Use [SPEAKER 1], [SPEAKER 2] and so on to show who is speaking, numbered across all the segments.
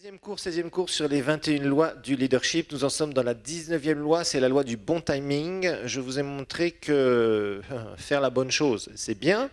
[SPEAKER 1] 16e cours sur les 21 lois du leadership. Nous en sommes dans la 19e loi, c'est la loi du bon timing. Je vous ai montré que faire la bonne chose, c'est bien.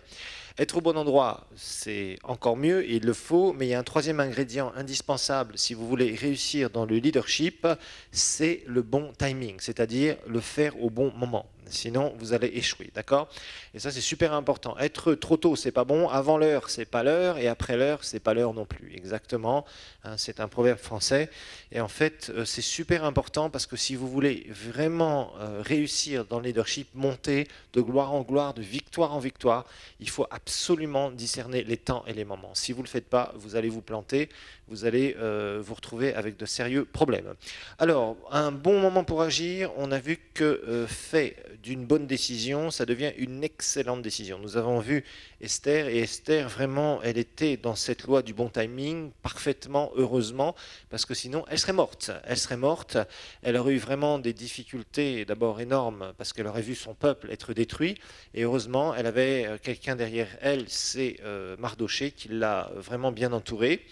[SPEAKER 1] Être au bon endroit, c'est encore mieux et il le faut, mais il y a un troisième ingrédient indispensable si vous voulez réussir dans le leadership, c'est le bon timing, c'est-à-dire le faire au bon moment. Sinon, vous allez échouer, d'accord? Et ça, c'est super important. Être trop tôt, c'est pas bon. Avant l'heure, c'est pas l'heure. Et après l'heure, c'est pas l'heure non plus. Exactement. Hein, c'est un proverbe français. Et en fait, c'est super important parce que si vous voulez vraiment réussir dans le leadership, monter de gloire en gloire, de victoire en victoire, il faut absolument discerner les temps et les moments. Si vous ne le faites pas, vous allez vous planter. Vous allez vous retrouver avec de sérieux problèmes. Alors, un bon moment pour agir, on a vu que fait d'une bonne décision, ça devient une excellente décision. Nous avons vu Esther, et Esther, vraiment, elle était dans cette loi du bon timing, parfaitement, heureusement, parce que sinon, elle serait morte. Elle serait morte, elle aurait eu vraiment des difficultés, d'abord énormes, parce qu'elle aurait vu son peuple être détruit, et heureusement, elle avait quelqu'un derrière elle, c'est Mardochée, qui l'a vraiment bien entourée.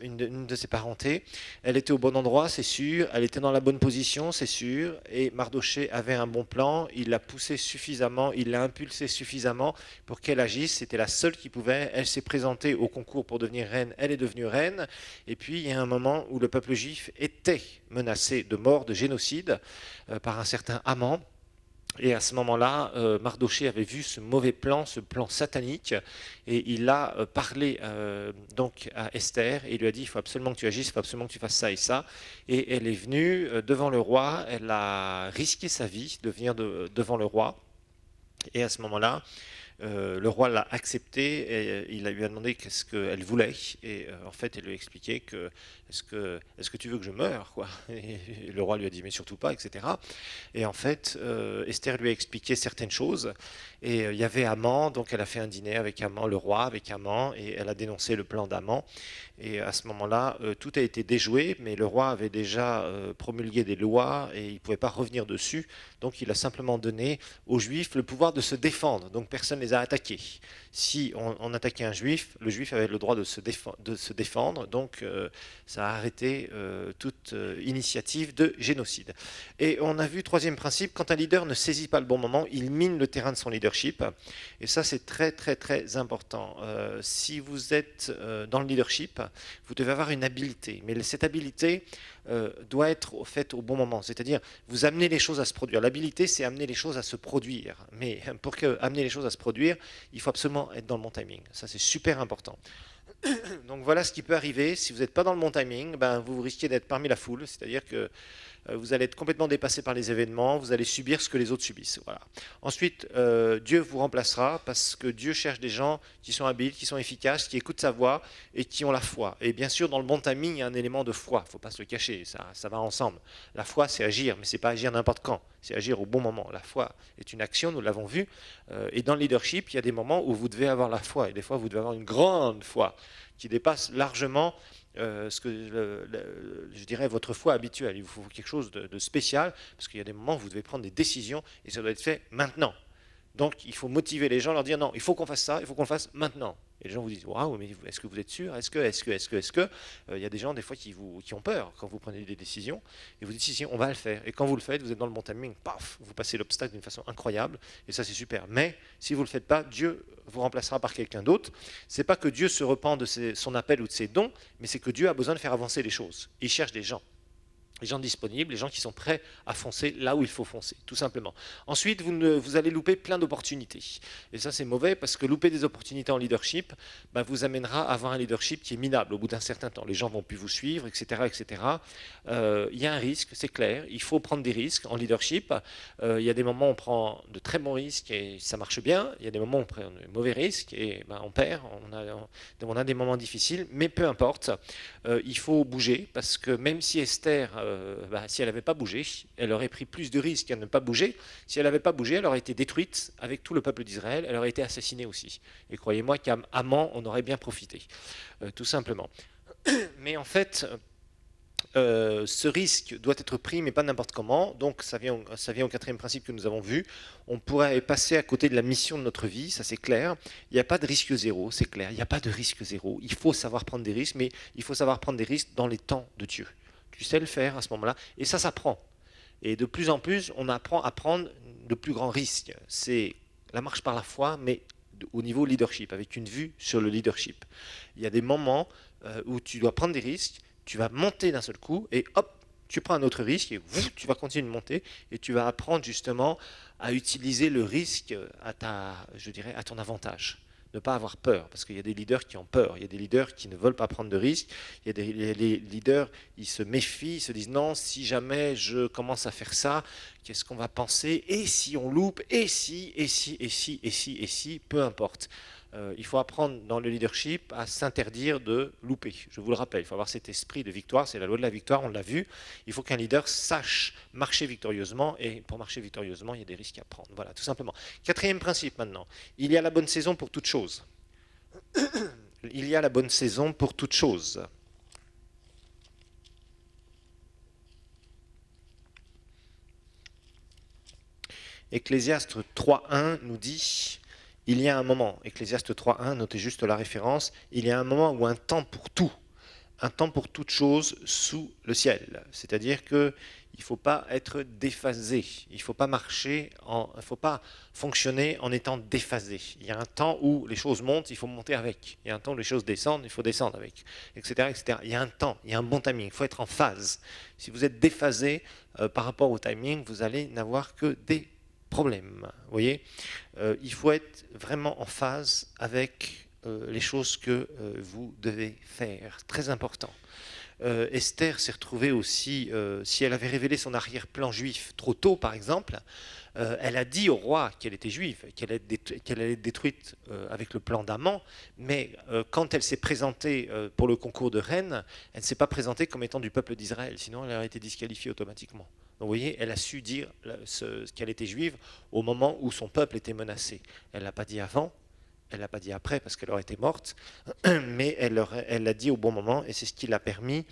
[SPEAKER 1] Une de ses parentés. Elle était au bon endroit, c'est sûr. Elle était dans la bonne position, c'est sûr. Et Mardochée avait un bon plan. Il l'a poussée suffisamment, il l'a impulsée suffisamment pour qu'elle agisse. C'était la seule qui pouvait. Elle s'est présentée au concours pour devenir reine. Elle est devenue reine. Et puis, il y a un moment où le peuple juif était menacé de mort, de génocide par un certain Haman. Et à ce moment-là, Mardochée avait vu ce mauvais plan, ce plan satanique, et il a parlé donc à Esther, et il lui a dit, il faut absolument que tu agisses, il faut absolument que tu fasses ça et ça. Et elle est venue devant le roi, elle a risqué sa vie de venir devant le roi, et à ce moment-là, le roi l'a accepté et il lui a demandé qu'est-ce qu'elle voulait et en fait elle lui a expliqué que est-ce que tu veux que je meure quoi et le roi lui a dit mais surtout pas etc. Et en fait Esther lui a expliqué certaines choses et il y avait Haman, donc elle a fait un dîner avec Haman, le roi avec Haman, et elle a dénoncé le plan d'Haman. Et à ce moment-là, tout a été déjoué, mais le roi avait déjà promulgué des lois et il ne pouvait pas revenir dessus. Donc il a simplement donné aux Juifs le pouvoir de se défendre. Donc personne ne les a attaqués. Si on attaquait un Juif, le Juif avait le droit de se défendre. Donc ça a arrêté toute initiative de génocide. Et on a vu, troisième principe, quand un leader ne saisit pas le bon moment, il mine le terrain de son leadership. Et ça, c'est très, très, très important. Si vous êtes dans le leadership, vous devez avoir une habileté. Mais cette habileté doit être faite au bon moment. C'est-à-dire, vous amenez les choses à se produire. L'habilité, c'est amener les choses à se produire. Mais pour amener les choses à se produire, il faut absolument être dans le bon timing. Ça, c'est super important. Donc voilà ce qui peut arriver. Si vous n'êtes pas dans le bon timing, ben, vous risquez d'être parmi la foule. C'est-à-dire que vous allez être complètement dépassé par les événements, vous allez subir ce que les autres subissent. Voilà. Ensuite, Dieu vous remplacera parce que Dieu cherche des gens qui sont habiles, qui sont efficaces, qui écoutent sa voix et qui ont la foi. Et bien sûr, dans le bon timing, il y a un élément de foi, il ne faut pas se le cacher, ça va ensemble. La foi, c'est agir, mais ce n'est pas agir n'importe quand, c'est agir au bon moment. La foi est une action, nous l'avons vu, et dans le leadership, il y a des moments où vous devez avoir la foi, et des fois, vous devez avoir une grande foi qui dépasse largement ce que je dirais votre foi habituelle. Il vous faut quelque chose de spécial parce qu'il y a des moments où vous devez prendre des décisions et ça doit être fait maintenant. Donc il faut motiver les gens, leur dire non, il faut qu'on fasse ça, il faut qu'on le fasse maintenant. Et les gens vous disent waouh, mais est-ce que vous êtes sûr? Est-ce que il y a des gens des fois qui ont peur quand vous prenez des décisions et vous dites si on va le faire. Et quand vous le faites, vous êtes dans le bon timing, paf, vous passez l'obstacle d'une façon incroyable et ça c'est super. Mais si vous le faites pas, Dieu vous remplacera par quelqu'un d'autre. C'est pas que Dieu se repent de son appel ou de ses dons, mais c'est que Dieu a besoin de faire avancer les choses. Il cherche des gens. Les gens disponibles, les gens qui sont prêts à foncer là où il faut foncer, tout simplement. Ensuite, vous allez louper plein d'opportunités. Et ça, c'est mauvais parce que louper des opportunités en leadership vous amènera à avoir un leadership qui est minable au bout d'un certain temps. Les gens vont plus vous suivre, etc. etc. Il y a un risque, c'est clair. Il faut prendre des risques en leadership. Il y a des moments où on prend de très bons risques et ça marche bien. Il y a des moments où on prend de mauvais risques et on perd. On a des moments difficiles, mais peu importe. Il faut bouger parce que même si Esther si elle n'avait pas bougé, elle aurait pris plus de risques à ne pas bouger. Si elle n'avait pas bougé, elle aurait été détruite avec tout le peuple d'Israël, elle aurait été assassinée aussi. Et croyez-moi qu'à Haman, on aurait bien profité, tout simplement. Mais en fait, Ce risque doit être pris, mais pas n'importe comment. Donc, ça vient au quatrième principe que nous avons vu. On pourrait passer à côté de la mission de notre vie, ça c'est clair. Il n'y a pas de risque zéro, c'est clair. Il n'y a pas de risque zéro. Il faut savoir prendre des risques, mais il faut savoir prendre des risques dans les temps de Dieu. Tu sais le faire à ce moment-là, et ça s'apprend. Et de plus en plus, on apprend à prendre de plus grands risques. C'est la marche par la foi, mais au niveau leadership, avec une vue sur le leadership. Il y a des moments où tu dois prendre des risques, tu vas monter d'un seul coup, et hop, tu prends un autre risque, et tu vas continuer de monter, et tu vas apprendre justement à utiliser le risque je dirais, à ton avantage. Ne pas avoir peur, parce qu'il y a des leaders qui ont peur, il y a des leaders qui ne veulent pas prendre de risques, il y a des leaders, ils se méfient, ils se disent non, si jamais je commence à faire ça, qu'est-ce qu'on va penser? Et si on loupe? Et si, peu importe. Il faut apprendre dans le leadership à s'interdire de louper. Je vous le rappelle, il faut avoir cet esprit de victoire, c'est la loi de la victoire, on l'a vu. Il faut qu'un leader sache marcher victorieusement, et pour marcher victorieusement, il y a des risques à prendre. Voilà, tout simplement. Quatrième principe maintenant, il y a la bonne saison pour toute chose. Il y a la bonne saison pour toute chose. Ecclésiaste 3.1 nous dit, il y a un moment, Ecclésiaste 3.1, notez juste la référence, il y a un moment ou un temps pour tout, un temps pour toute chose sous le ciel. C'est-à-dire qu'il ne faut pas être déphasé, il ne faut pas marcher, il ne faut pas fonctionner en étant déphasé. Il y a un temps où les choses montent, il faut monter avec. Il y a un temps où les choses descendent, il faut descendre avec, etc., etc. Il y a un temps, il y a un bon timing, il faut être en phase. Si vous êtes déphasé par rapport au timing, vous allez n'avoir que des problème. Vous voyez, il faut être vraiment en phase avec les choses que vous devez faire. Très important. Esther s'est retrouvée aussi, si elle avait révélé son arrière-plan juif trop tôt, par exemple, elle a dit au roi qu'elle était juive, qu'elle allait être détruite avec le plan d'Aman, mais quand elle s'est présentée pour le concours de reine, elle ne s'est pas présentée comme étant du peuple d'Israël, sinon elle aurait été disqualifiée automatiquement. Donc vous voyez, elle a su dire qu'elle était juive au moment où son peuple était menacé. Elle ne l'a pas dit avant, elle ne l'a pas dit après parce qu'elle aurait été morte, mais elle l'a dit au bon moment et c'est ce qui lui a permis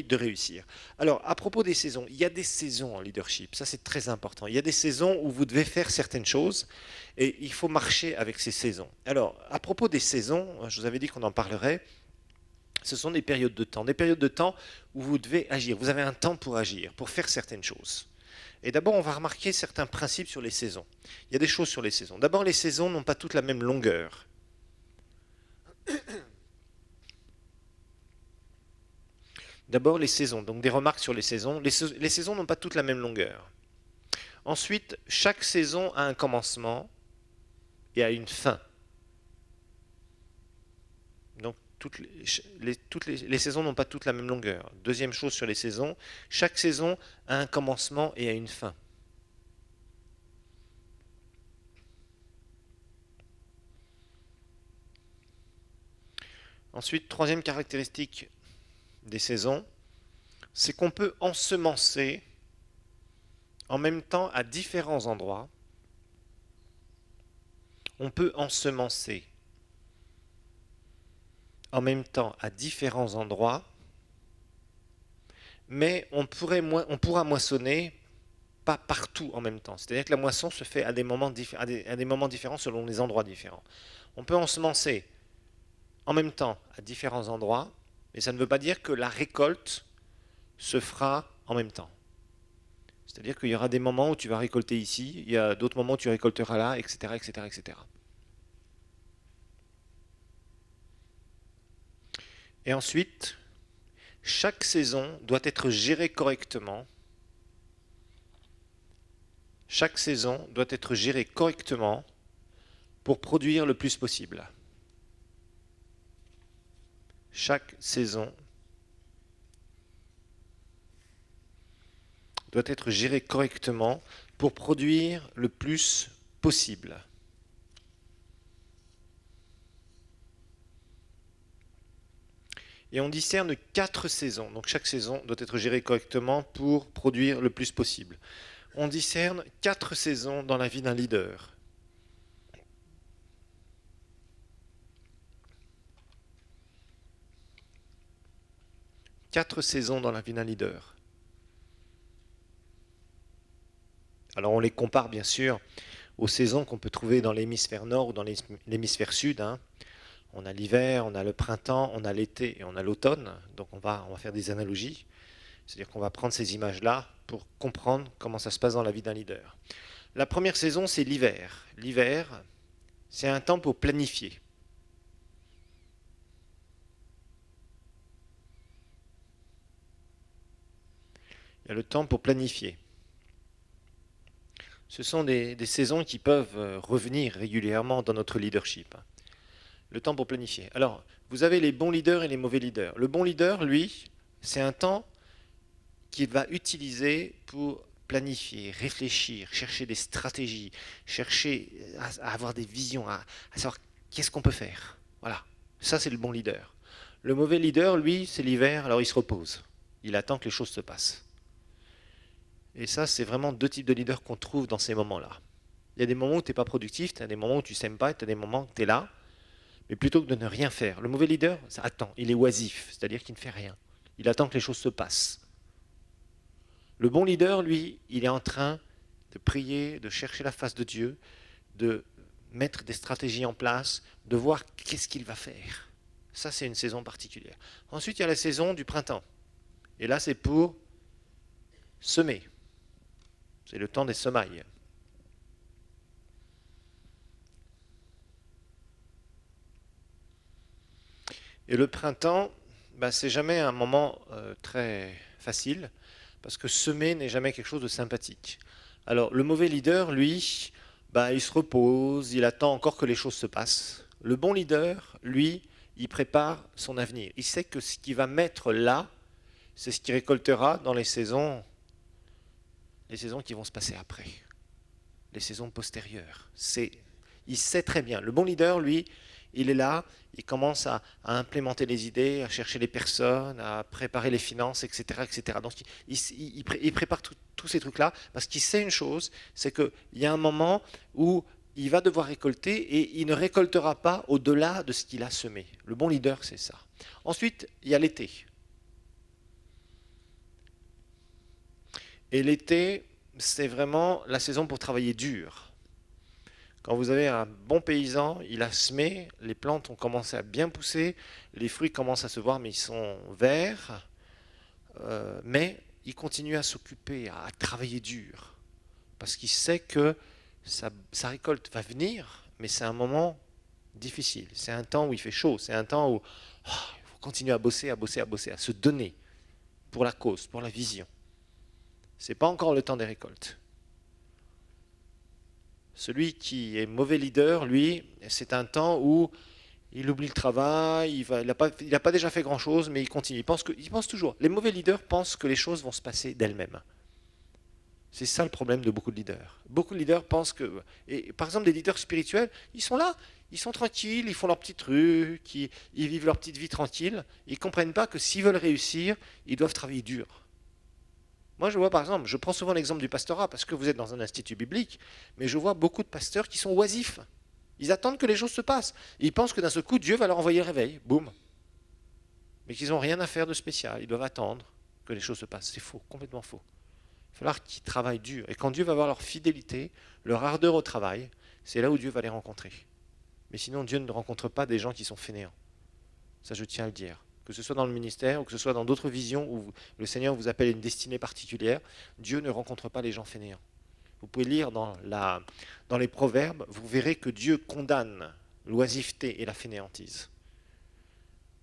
[SPEAKER 1] de réussir. Alors, à propos des saisons, il y a des saisons en leadership, ça c'est très important. Il y a des saisons où vous devez faire certaines choses et il faut marcher avec ces saisons. Alors, à propos des saisons, je vous avais dit qu'on en parlerait. Ce sont des périodes de temps où vous devez agir. Vous avez un temps pour agir, pour faire certaines choses. Et d'abord, on va remarquer certains principes sur les saisons. Il y a des choses sur les saisons. D'abord, les saisons n'ont pas toutes la même longueur. D'abord, les saisons. Donc, des remarques sur les saisons. Les saisons n'ont pas toutes la même longueur. Ensuite, chaque saison a un commencement et a une fin. Donc, les saisons n'ont pas toutes la même longueur. Deuxième chose sur les saisons, chaque saison a un commencement et a une fin. Ensuite, troisième caractéristique des saisons, c'est qu'on peut ensemencer en même temps à différents endroits. On peut ensemencer en même temps à différents endroits, mais on pourra moissonner pas partout en même temps. C'est-à-dire que la moisson se fait à des moments différents selon les endroits différents. On peut ensemencer en même temps à différents endroits, mais ça ne veut pas dire que la récolte se fera en même temps. C'est-à-dire qu'il y aura des moments où tu vas récolter ici, il y a d'autres moments où tu récolteras là, etc., etc., etc. Et ensuite, chaque saison doit être gérée correctement. Chaque saison doit être gérée correctement pour produire le plus possible. Chaque saison doit être gérée correctement pour produire le plus possible. Et on discerne 4 saisons. Donc chaque saison doit être gérée correctement pour produire le plus possible. On discerne 4 saisons dans la vie d'un leader. 4 saisons dans la vie d'un leader. Alors on les compare bien sûr aux saisons qu'on peut trouver dans l'hémisphère nord ou dans l'hémisphère sud. On a l'hiver, on a le printemps, on a l'été et on a l'automne. Donc on va faire des analogies. C'est-à-dire qu'on va prendre ces images-là pour comprendre comment ça se passe dans la vie d'un leader. La première saison, c'est l'hiver. L'hiver, c'est un temps pour planifier. Il y a le temps pour planifier. Ce sont des saisons qui peuvent revenir régulièrement dans notre leadership. Le temps pour planifier. Alors, vous avez les bons leaders et les mauvais leaders. Le bon leader, lui, c'est un temps qu'il va utiliser pour planifier, réfléchir, chercher des stratégies, chercher à avoir des visions, à savoir qu'est-ce qu'on peut faire. Voilà, ça c'est le bon leader. Le mauvais leader, lui, c'est l'hiver, alors il se repose. Il attend que les choses se passent. Et ça, c'est vraiment deux types de leaders qu'on trouve dans ces moments-là. Il y a des moments où tu n'es pas productif, tu as des moments où tu ne s'aimes pas, tu as des moments où tu es là, mais plutôt que de ne rien faire. Le mauvais leader, ça attend, il est oisif, c'est-à-dire qu'il ne fait rien. Il attend que les choses se passent. Le bon leader, lui, il est en train de prier, de chercher la face de Dieu, de mettre des stratégies en place, de voir qu'est-ce qu'il va faire. Ça, c'est une saison particulière. Ensuite, il y a la saison du printemps. Et là, c'est pour semer. C'est le temps des semailles. Et le printemps, c'est jamais un moment très facile, parce que semer n'est jamais quelque chose de sympathique. Alors, le mauvais leader, lui, il se repose, il attend encore que les choses se passent. Le bon leader, lui, il prépare son avenir. Il sait que ce qu'il va mettre là, c'est ce qu'il récoltera dans les saisons qui vont se passer après, les saisons postérieures. Il sait très bien. Le bon leader, lui, il est là, il commence à implémenter les idées, à chercher les personnes, à préparer les finances, etc. etc. Donc il prépare tous ces trucs-là parce qu'il sait une chose, c'est qu'il y a un moment où il va devoir récolter et il ne récoltera pas au-delà de ce qu'il a semé. Le bon leader, c'est ça. Ensuite, il y a l'été. Et l'été, c'est vraiment la saison pour travailler dur. Quand vous avez un bon paysan, il a semé, les plantes ont commencé à bien pousser, les fruits commencent à se voir mais ils sont verts, mais il continue à s'occuper, à travailler dur, parce qu'il sait que sa récolte va venir, mais c'est un moment difficile, c'est un temps où il fait chaud, c'est un temps où il faut continuer à bosser, à se donner pour la cause, pour la vision. Ce n'est pas encore le temps des récoltes. Celui qui est mauvais leader, lui, c'est un temps où il oublie le travail, il n'a pas déjà fait grand-chose, mais il continue. Il pense toujours. Les mauvais leaders pensent que les choses vont se passer d'elles-mêmes. C'est ça le problème de beaucoup de leaders. Beaucoup de leaders pensent que... Et par exemple, des leaders spirituels, ils sont là, ils sont tranquilles, ils font leurs petits trucs, ils vivent leur petite vie tranquille. Ils ne comprennent pas que s'ils veulent réussir, ils doivent travailler dur. Moi, je vois par exemple, je prends souvent l'exemple du pastorat parce que vous êtes dans un institut biblique, mais je vois beaucoup de pasteurs qui sont oisifs. Ils attendent que les choses se passent. Ils pensent que d'un seul coup, Dieu va leur envoyer le réveil. Boum. Mais qu'ils n'ont rien à faire de spécial. Ils doivent attendre que les choses se passent. C'est faux, complètement faux. Il va falloir qu'ils travaillent dur. Et quand Dieu va voir leur fidélité, leur ardeur au travail, c'est là où Dieu va les rencontrer. Mais sinon, Dieu ne rencontre pas des gens qui sont fainéants. Ça, je tiens à le dire. Que ce soit dans le ministère ou que ce soit dans d'autres visions où le Seigneur vous appelle à une destinée particulière, Dieu ne rencontre pas les gens fainéants. Vous pouvez lire dans les Proverbes, vous verrez que Dieu condamne l'oisiveté et la fainéantise.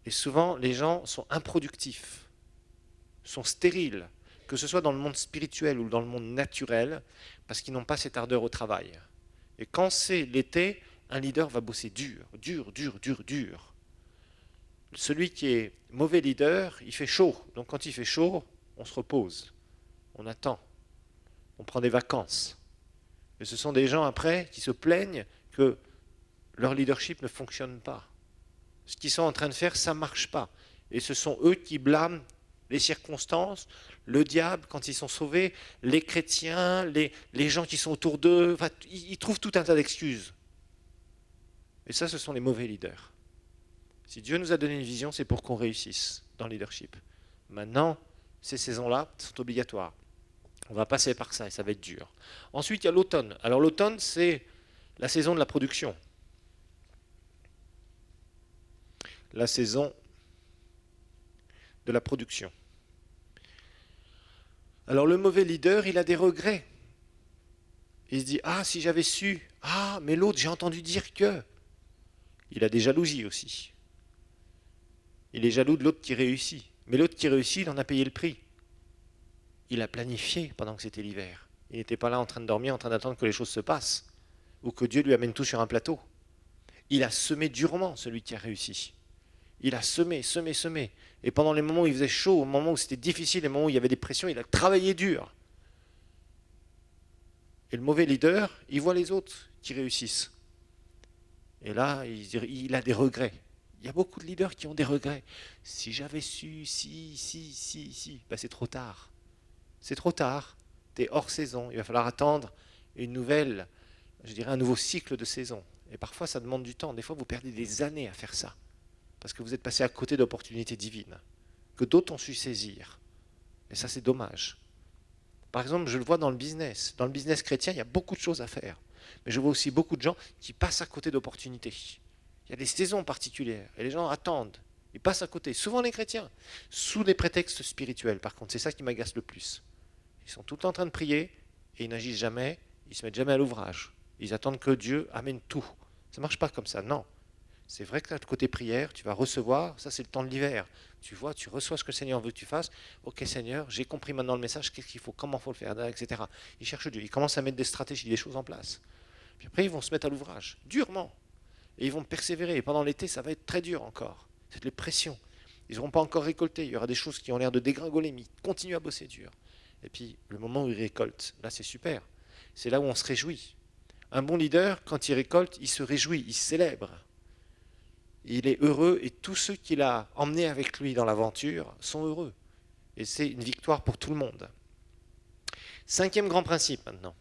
[SPEAKER 1] Et souvent, les gens sont improductifs, sont stériles, que ce soit dans le monde spirituel ou dans le monde naturel, parce qu'ils n'ont pas cette ardeur au travail. Et quand c'est l'été, un leader va bosser dur. Celui qui est mauvais leader, il fait chaud. Donc quand il fait chaud, on se repose, on attend, on prend des vacances. Et ce sont des gens après qui se plaignent que leur leadership ne fonctionne pas. Ce qu'ils sont en train de faire, ça ne marche pas. Et ce sont eux qui blâment les circonstances, le diable quand ils sont sauvés, les chrétiens, les gens qui sont autour d'eux. Enfin, ils trouvent tout un tas d'excuses. Et ça, ce sont les mauvais leaders. Si Dieu nous a donné une vision, c'est pour qu'on réussisse dans le leadership. Maintenant, ces saisons-là sont obligatoires. On va passer par ça et ça va être dur. Ensuite, il y a l'automne. Alors l'automne, c'est la saison de la production. La saison de la production. Alors le mauvais leader, il a des regrets. Il se dit, ah, si j'avais su, ah, mais l'autre, j'ai entendu dire que. Il a des jalousies aussi. Il est jaloux de l'autre qui réussit. Mais l'autre qui réussit, il en a payé le prix. Il a planifié pendant que c'était l'hiver. Il n'était pas là en train de dormir, en train d'attendre que les choses se passent, ou que Dieu lui amène tout sur un plateau. Il a semé durement, celui qui a réussi. Il a semé, semé, semé. Et pendant les moments où il faisait chaud, au moment où c'était difficile, les moments où il y avait des pressions, il a travaillé dur. Et le mauvais leader, il voit les autres qui réussissent. Et là, il a des regrets. Il y a beaucoup de leaders qui ont des regrets. Si j'avais su, si, ben c'est trop tard. C'est trop tard. Tu es hors saison. Il va falloir attendre une nouvelle, je dirais un nouveau cycle de saison. Et parfois, ça demande du temps. Des fois, vous perdez des années à faire ça. Parce que vous êtes passé à côté d'opportunités divines. Que d'autres ont su saisir. Et ça, c'est dommage. Par exemple, je le vois dans le business. Dans le business chrétien, il y a beaucoup de choses à faire. Mais je vois aussi beaucoup de gens qui passent à côté d'opportunités. Il y a des saisons particulières. Et les gens attendent. Ils passent à côté. Souvent les chrétiens. Sous des prétextes spirituels. Par contre, c'est ça qui m'agace le plus. Ils sont tout le temps en train de prier. Et ils n'agissent jamais. Ils ne se mettent jamais à l'ouvrage. Ils attendent que Dieu amène tout. Ça ne marche pas comme ça. Non. C'est vrai que là, côté prière, tu vas recevoir. Ça, c'est le temps de l'hiver. Tu vois, tu reçois ce que le Seigneur veut que tu fasses. Ok, Seigneur, j'ai compris maintenant le message. Qu'est-ce qu'il faut, comment il faut le faire, etc. Ils cherchent Dieu. Ils commencent à mettre des stratégies, des choses en place. Puis après, ils vont se mettre à l'ouvrage, durement. Et ils vont persévérer. Et pendant l'été, ça va être très dur encore. C'est les pressions. Ils n'auront pas encore récolté. Il y aura des choses qui ont l'air de dégringoler, mais ils continuent à bosser dur. Et puis, le moment où ils récoltent, là, c'est super. C'est là où on se réjouit. Un bon leader, quand il récolte, il se réjouit, il célèbre. Il est heureux et tous ceux qu'il a emmenés avec lui dans l'aventure sont heureux. Et c'est une victoire pour tout le monde. Cinquième grand principe maintenant.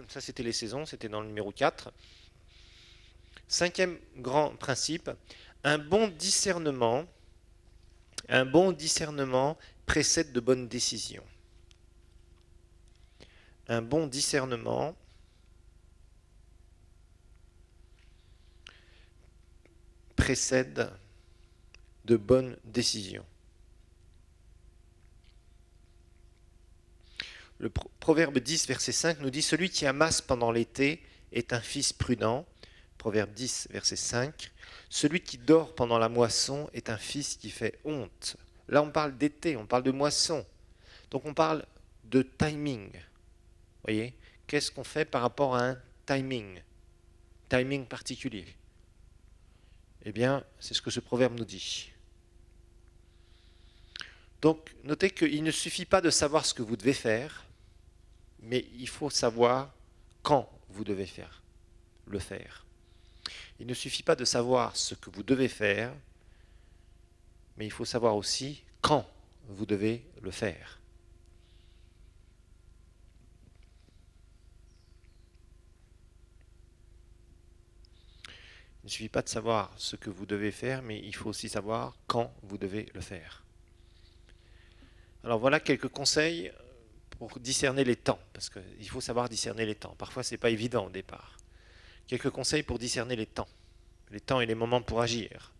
[SPEAKER 1] Ça, c'était les saisons, c'était dans le numéro 4. Cinquième grand principe, un bon discernement précède de bonnes décisions. Un bon discernement précède de bonnes décisions. Le Proverbe 10, verset 5 nous dit « Celui qui amasse pendant l'été est un fils prudent ». Proverbe 10, verset 5. « Celui qui dort pendant la moisson est un fils qui fait honte ». Là, on parle d'été, on parle de moisson. Donc, on parle de timing. Vous voyez ? Qu'est-ce qu'on fait par rapport à un timing ? Timing particulier. Eh bien, c'est ce que ce proverbe nous dit. Donc, notez qu'il ne suffit pas de savoir ce que vous devez faire, mais il faut savoir quand vous devez le faire. Il ne suffit pas de savoir ce que vous devez faire, mais il faut savoir aussi quand vous devez le faire. Il ne suffit pas de savoir ce que vous devez faire, mais il faut aussi savoir quand vous devez le faire. Alors voilà quelques conseils pour discerner les temps, parce qu'il faut savoir discerner les temps. Parfois, ce n'est pas évident au départ. Quelques conseils pour discerner les temps et les moments pour agir.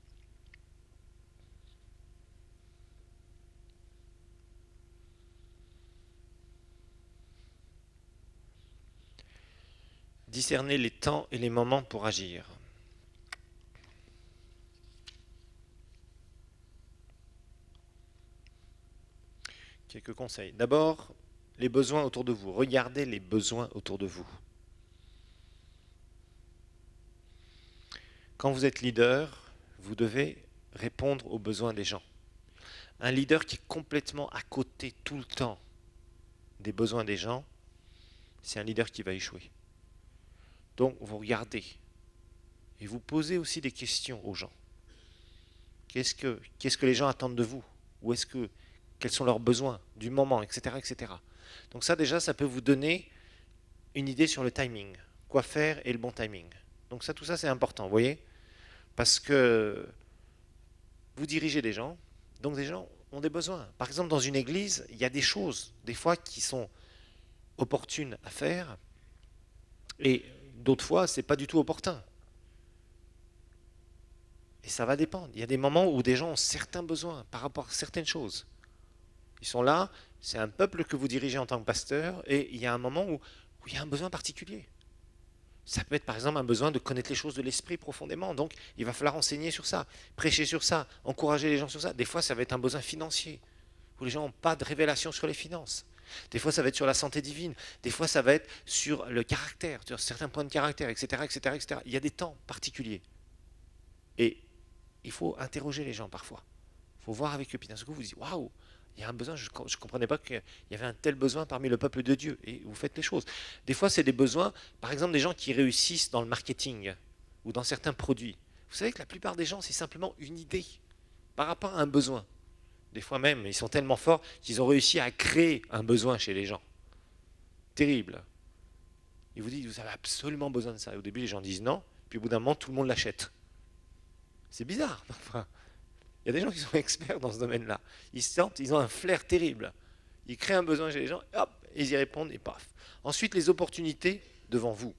[SPEAKER 1] Discerner les temps et les moments pour agir. Quelques conseils. D'abord, les besoins autour de vous. Regardez les besoins autour de vous. Quand vous êtes leader, vous devez répondre aux besoins des gens. Un leader qui est complètement à côté tout le temps des besoins des gens, c'est un leader qui va échouer. Donc vous regardez et vous posez aussi des questions aux gens. Qu'est-ce que les gens attendent de vous? Quels sont leurs besoins du moment, etc., etc. Donc ça déjà, ça peut vous donner une idée sur le timing. Quoi faire et le bon timing. Donc tout ça c'est important, vous voyez? Parce que vous dirigez des gens, donc des gens ont des besoins. Par exemple, dans une église, il y a des choses, des fois, qui sont opportunes à faire, et d'autres fois, ce n'est pas du tout opportun. Et ça va dépendre. Il y a des moments où des gens ont certains besoins par rapport à certaines choses. Ils sont là, c'est un peuple que vous dirigez en tant que pasteur, et il y a un moment où il y a un besoin particulier. Ça peut être par exemple un besoin de connaître les choses de l'esprit profondément. Donc il va falloir enseigner sur ça, prêcher sur ça, encourager les gens sur ça. Des fois, ça va être un besoin financier, où les gens n'ont pas de révélation sur les finances. Des fois, ça va être sur la santé divine. Des fois, ça va être sur le caractère, sur certains points de caractère, etc., etc., etc. Il y a des temps particuliers. Et il faut interroger les gens parfois. Il faut voir avec eux. Puis d'un coup, vous dites, waouh, il y a un besoin, je ne comprenais pas qu'il y avait un tel besoin parmi le peuple de Dieu. Et vous faites les choses. Des fois, c'est des besoins, par exemple, des gens qui réussissent dans le marketing ou dans certains produits. Vous savez que la plupart des gens, c'est simplement une idée par rapport à un besoin. Des fois même, ils sont tellement forts qu'ils ont réussi à créer un besoin chez les gens. Terrible. Ils vous disent, vous avez absolument besoin de ça. Et au début, les gens disent non, puis au bout d'un moment, tout le monde l'achète. C'est bizarre. Enfin, il y a des gens qui sont experts dans ce domaine-là. Ils sentent, ils ont un flair terrible. Ils créent un besoin chez les gens, hop, ils y répondent et paf. Ensuite, les opportunités devant vous.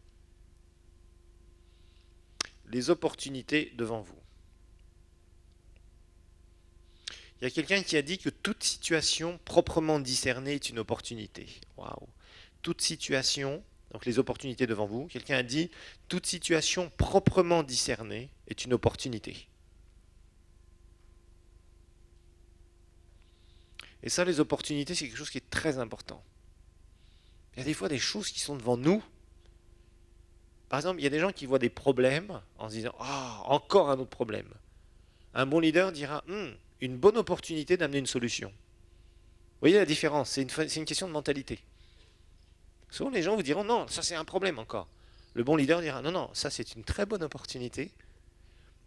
[SPEAKER 1] Les opportunités devant vous. Il y a quelqu'un qui a dit que toute situation proprement discernée est une opportunité. Waouh. Toute situation, donc les opportunités devant vous. Quelqu'un a dit toute situation proprement discernée est une opportunité. Et ça, les opportunités, c'est quelque chose qui est très important. Il y a des fois des choses qui sont devant nous. Par exemple, il y a des gens qui voient des problèmes en se disant « Ah, encore un autre problème ». Un bon leader dira « Une bonne opportunité d'amener une solution ». Vous voyez la différence, c'est une question de mentalité. Souvent, les gens vous diront « Non, ça c'est un problème encore ». Le bon leader dira « Non, non, ça c'est une très bonne opportunité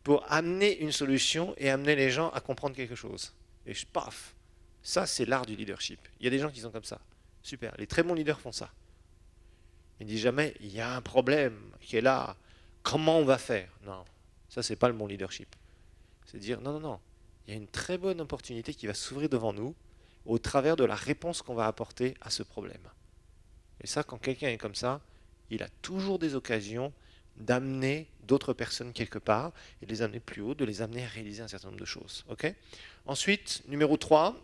[SPEAKER 1] pour amener une solution et amener les gens à comprendre quelque chose. » Et paf, ça c'est l'art du leadership. Il y a des gens qui sont comme ça. Super, les très bons leaders font ça. Ils ne disent jamais, il y a un problème qui est là, comment on va faire? Non, ça c'est pas le bon leadership. C'est dire, non, non, non, il y a une très bonne opportunité qui va s'ouvrir devant nous au travers de la réponse qu'on va apporter à ce problème. Et ça, quand quelqu'un est comme ça, il a toujours des occasions d'amener d'autres personnes quelque part et de les amener plus haut, de les amener à réaliser un certain nombre de choses. Okay. Ensuite, numéro 3,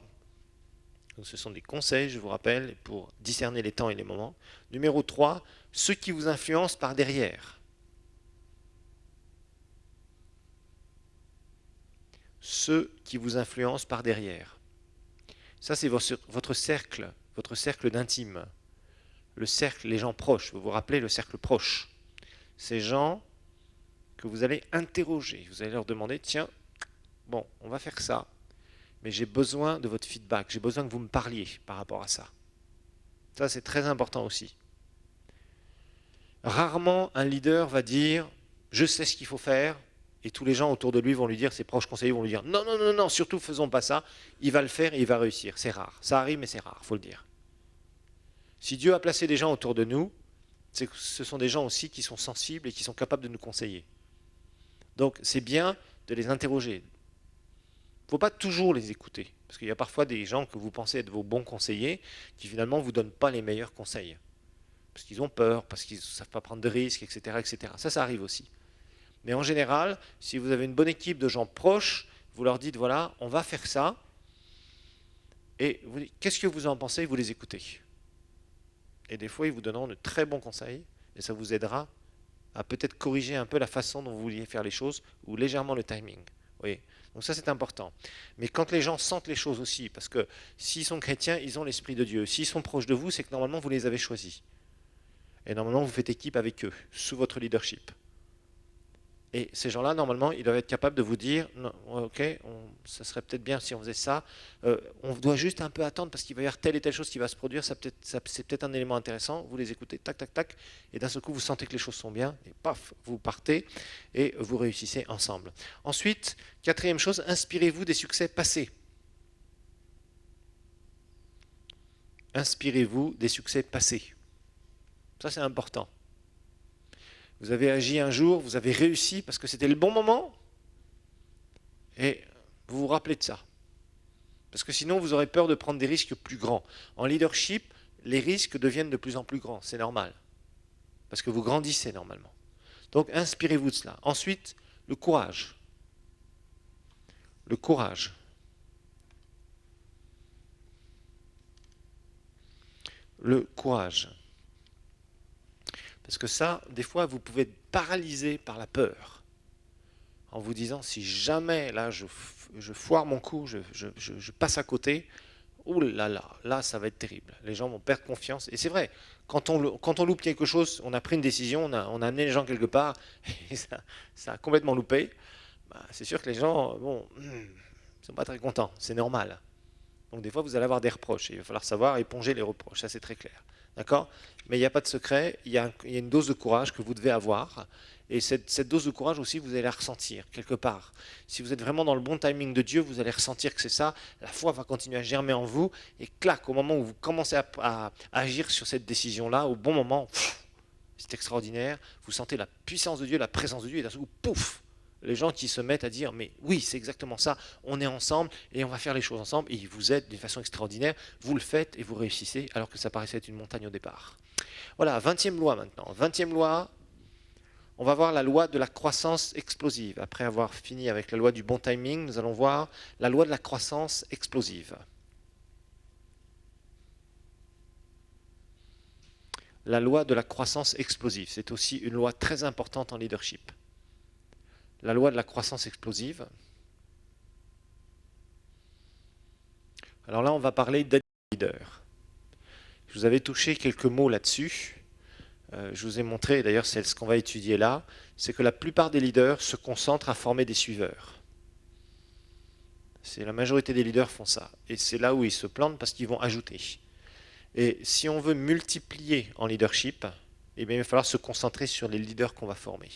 [SPEAKER 1] donc ce sont des conseils, je vous rappelle, pour discerner les temps et les moments. Numéro 3, ceux qui vous influencent par derrière. Ceux qui vous influencent par derrière. Ça, c'est votre cercle d'intime. Le cercle, les gens proches. Vous vous rappelez le cercle proche. Ces gens que vous allez interroger. Vous allez leur demander, tiens, bon, on va faire ça. Mais j'ai besoin de votre feedback, j'ai besoin que vous me parliez par rapport à ça. Ça, c'est très important aussi. Rarement, un leader va dire « je sais ce qu'il faut faire » et tous les gens autour de lui vont lui dire, ses proches conseillers vont lui dire « non, non, non, non, surtout faisons pas ça », il va le faire et il va réussir. C'est rare. Ça arrive, mais c'est rare, il faut le dire. Si Dieu a placé des gens autour de nous, ce sont des gens aussi qui sont sensibles et qui sont capables de nous conseiller. Donc, c'est bien de les interroger. Il ne faut pas toujours les écouter, parce qu'il y a parfois des gens que vous pensez être vos bons conseillers qui finalement ne vous donnent pas les meilleurs conseils. Parce qu'ils ont peur, parce qu'ils ne savent pas prendre de risques, etc., etc. Ça arrive aussi. Mais en général, si vous avez une bonne équipe de gens proches, vous leur dites, voilà, on va faire ça, et qu'est-ce que vous en pensez? Vous les écoutez. Et des fois, ils vous donneront de très bons conseils, et ça vous aidera à peut-être corriger un peu la façon dont vous vouliez faire les choses, ou légèrement le timing. Oui. Donc ça c'est important. Mais quand les gens sentent les choses aussi, parce que s'ils sont chrétiens, ils ont l'Esprit de Dieu. S'ils sont proches de vous, c'est que normalement vous les avez choisis. Et normalement vous faites équipe avec eux, sous votre leadership. Et ces gens-là, normalement, ils doivent être capables de vous dire, non, ok, ça serait peut-être bien si on faisait ça, on doit juste un peu attendre parce qu'il va y avoir telle et telle chose qui va se produire, c'est peut-être un élément intéressant, vous les écoutez, tac, tac, tac, et d'un seul coup, vous sentez que les choses sont bien, et paf, vous partez, et vous réussissez ensemble. Ensuite, quatrième chose, inspirez-vous des succès passés. Inspirez-vous des succès passés. Ça, c'est important. Vous avez agi un jour, vous avez réussi parce que c'était le bon moment et vous vous rappelez de ça. Parce que sinon, vous aurez peur de prendre des risques plus grands. En leadership, les risques deviennent de plus en plus grands. C'est normal. Parce que vous grandissez normalement. Donc, inspirez-vous de cela. Ensuite, le courage. Le courage. Le courage. Parce que ça, des fois, vous pouvez être paralysé par la peur. En vous disant, si jamais, là, je foire mon coup, je passe à côté, ouh là là, là, ça va être terrible. Les gens vont perdre confiance. Et c'est vrai, quand on loupe quelque chose, on a pris une décision, on a amené les gens quelque part, et ça a complètement loupé, bah, c'est sûr que les gens, bon, ils sont pas très contents, c'est normal. Donc des fois, vous allez avoir des reproches, et il va falloir savoir éponger les reproches, ça c'est très clair. D'accord? Mais il n'y a pas de secret, il y a une dose de courage que vous devez avoir, et cette dose de courage aussi, vous allez la ressentir quelque part. Si vous êtes vraiment dans le bon timing de Dieu, vous allez ressentir que c'est ça, la foi va continuer à germer en vous, et clac, au moment où vous commencez à agir sur cette décision-là, au bon moment, c'est extraordinaire, vous sentez la puissance de Dieu, la présence de Dieu, et d'un coup, pouf, les gens qui se mettent à dire, mais oui, c'est exactement ça, on est ensemble et on va faire les choses ensemble, et ils vous aident d'une façon extraordinaire, vous le faites et vous réussissez, alors que ça paraissait être une montagne au départ. Voilà, 20e loi maintenant. 20e loi, on va voir la loi de la croissance explosive. Après avoir fini avec la loi du bon timing, nous allons voir la loi de la croissance explosive. La loi de la croissance explosive, c'est aussi une loi très importante en leadership. La loi de la croissance explosive. Alors là, on va parler d'être leader. Je vous avais touché quelques mots là-dessus. Je vous ai montré, d'ailleurs c'est ce qu'on va étudier là, c'est que la plupart des leaders se concentrent à former des suiveurs. La majorité des leaders font ça. Et c'est là où ils se plantent parce qu'ils vont ajouter. Et si on veut multiplier en leadership, eh bien, il va falloir se concentrer sur les leaders qu'on va former.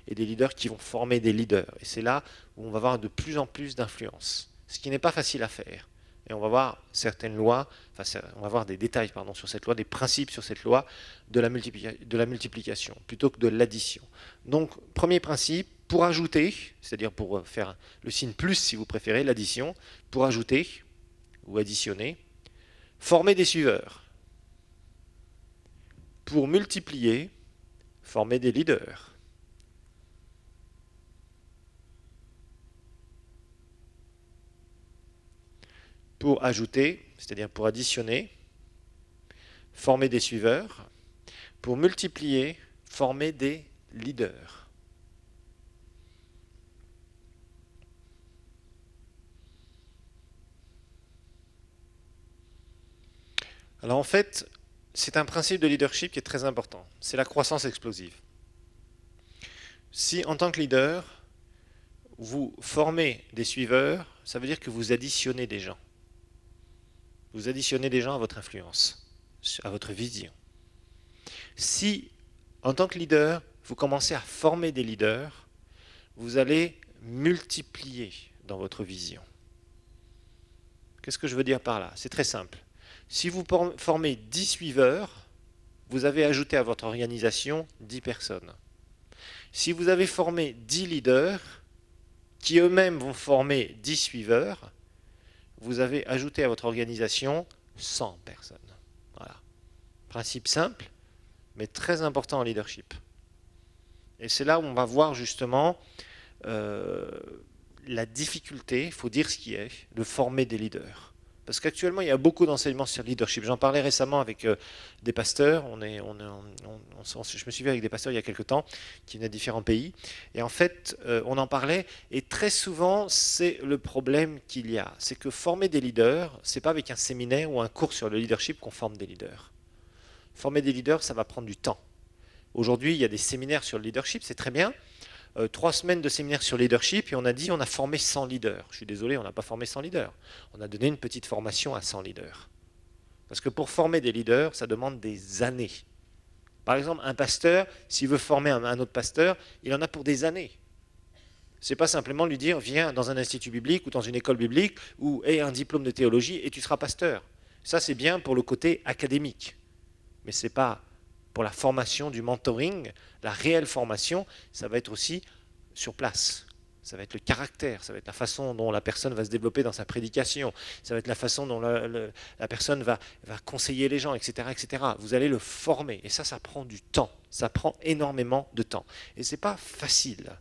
[SPEAKER 1] Et des leaders qui vont former des leaders. Et c'est là où on va avoir de plus en plus d'influence. Ce qui n'est pas facile à faire. Et on va voir certaines lois, enfin, on va voir des détails pardon, sur cette loi, des principes sur cette loi de la multiplication, plutôt que de l'addition. Donc, premier principe, pour ajouter, c'est-à-dire pour faire le signe plus si vous préférez, l'addition, pour ajouter ou additionner, former des suiveurs. Pour multiplier, former des leaders. Pour ajouter, c'est-à-dire pour additionner, former des suiveurs. Pour multiplier, former des leaders. Alors en fait, c'est un principe de leadership qui est très important. C'est la croissance explosive. Si en tant que leader, vous formez des suiveurs, ça veut dire que vous additionnez des gens. Vous additionnez des gens à votre influence, à votre vision. Si, en tant que leader, vous commencez à former des leaders, vous allez multiplier dans votre vision. Qu'est-ce que je veux dire par là? C'est très simple. Si vous formez 10 suiveurs, vous avez ajouté à votre organisation 10 personnes. Si vous avez formé 10 leaders, qui eux-mêmes vont former 10 suiveurs, vous avez ajouté à votre organisation 100 personnes. Voilà. Principe simple, mais très important en leadership. Et c'est là où on va voir justement la difficulté, il faut dire ce qui est, de former des leaders. Parce qu'actuellement, il y a beaucoup d'enseignements sur le leadership. J'en parlais récemment avec des pasteurs. Je me suis vu avec des pasteurs il y a quelques temps qui venaient de différents pays. Et en fait, on en parlait. Et très souvent, c'est le problème qu'il y a. C'est que former des leaders, c'est pas avec un séminaire ou un cours sur le leadership qu'on forme des leaders. Former des leaders, ça va prendre du temps. Aujourd'hui, il y a des séminaires sur le leadership, c'est très bien. 3 semaines de séminaire sur leadership et on a dit on a formé 100 leaders. Je suis désolé, on n'a pas formé 100 leaders. On a donné une petite formation à 100 leaders. Parce que pour former des leaders, ça demande des années. Par exemple, un pasteur, s'il veut former un autre pasteur, il en a pour des années. C'est pas simplement lui dire viens dans un institut biblique ou dans une école biblique ou aie un diplôme de théologie et tu seras pasteur. Ça c'est bien pour le côté académique. Mais c'est pas pour la formation du mentoring, la réelle formation, ça va être aussi sur place. Ça va être le caractère, ça va être la façon dont la personne va se développer dans sa prédication, ça va être la façon dont la personne va conseiller les gens, etc., etc. Vous allez le former. Et ça prend du temps. Ça prend énormément de temps. Et ce n'est pas facile.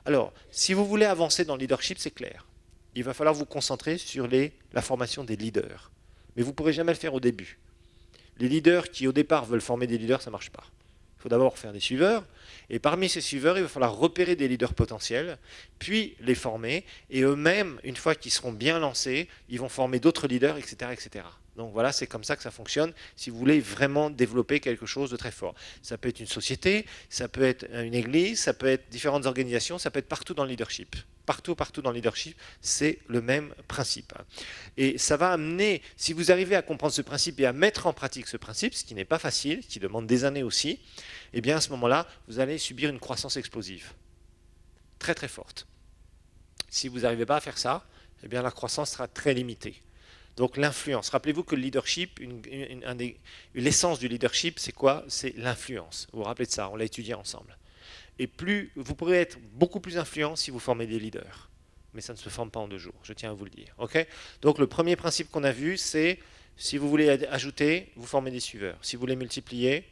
[SPEAKER 1] Alors, si vous voulez avancer dans le leadership, c'est clair. Il va falloir vous concentrer sur la formation des leaders. Mais vous ne pourrez jamais le faire au début. Les leaders qui, au départ, veulent former des leaders, ça ne marche pas. Il faut d'abord faire des suiveurs, et parmi ces suiveurs, il va falloir repérer des leaders potentiels, puis les former, et eux-mêmes, une fois qu'ils seront bien lancés, ils vont former d'autres leaders, etc., etc. Donc voilà, c'est comme ça que ça fonctionne si vous voulez vraiment développer quelque chose de très fort. Ça peut être une société, ça peut être une église, ça peut être différentes organisations, ça peut être partout dans le leadership. Partout dans le leadership, c'est le même principe. Et ça va amener, si vous arrivez à comprendre ce principe et à mettre en pratique ce principe, ce qui n'est pas facile, qui demande des années aussi, eh bien à ce moment-là, vous allez subir une croissance explosive. Très très forte. Si vous n'arrivez pas à faire ça, eh bien la croissance sera très limitée. Donc l'influence. Rappelez-vous que le leadership, l'essence du leadership, c'est quoi? C'est l'influence. Vous vous rappelez de ça, on l'a étudié ensemble. Et plus, vous pourrez être beaucoup plus influent si vous formez des leaders. Mais ça ne se forme pas en 2 jours, je tiens à vous le dire. Okay, donc le premier principe qu'on a vu, c'est si vous voulez ajouter, vous formez des suiveurs. Si vous voulez multiplier,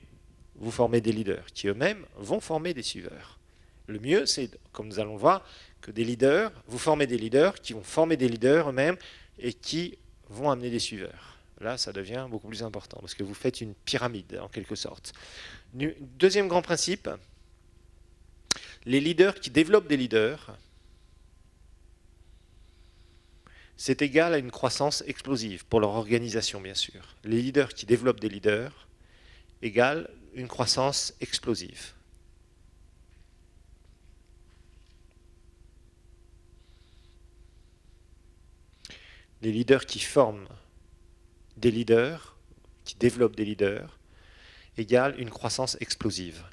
[SPEAKER 1] vous formez des leaders qui eux-mêmes vont former des suiveurs. Le mieux, c'est, comme nous allons le voir, que des leaders, vous formez des leaders qui vont former des leaders eux-mêmes et qui vont amener des suiveurs. Là, ça devient beaucoup plus important parce que vous faites une pyramide en quelque sorte. Deuxième grand principe, les leaders qui développent des leaders, c'est égal à une croissance explosive pour leur organisation, bien sûr. Les leaders qui développent des leaders égale une croissance explosive. Les leaders qui forment des leaders, qui développent des leaders, égale une croissance explosive.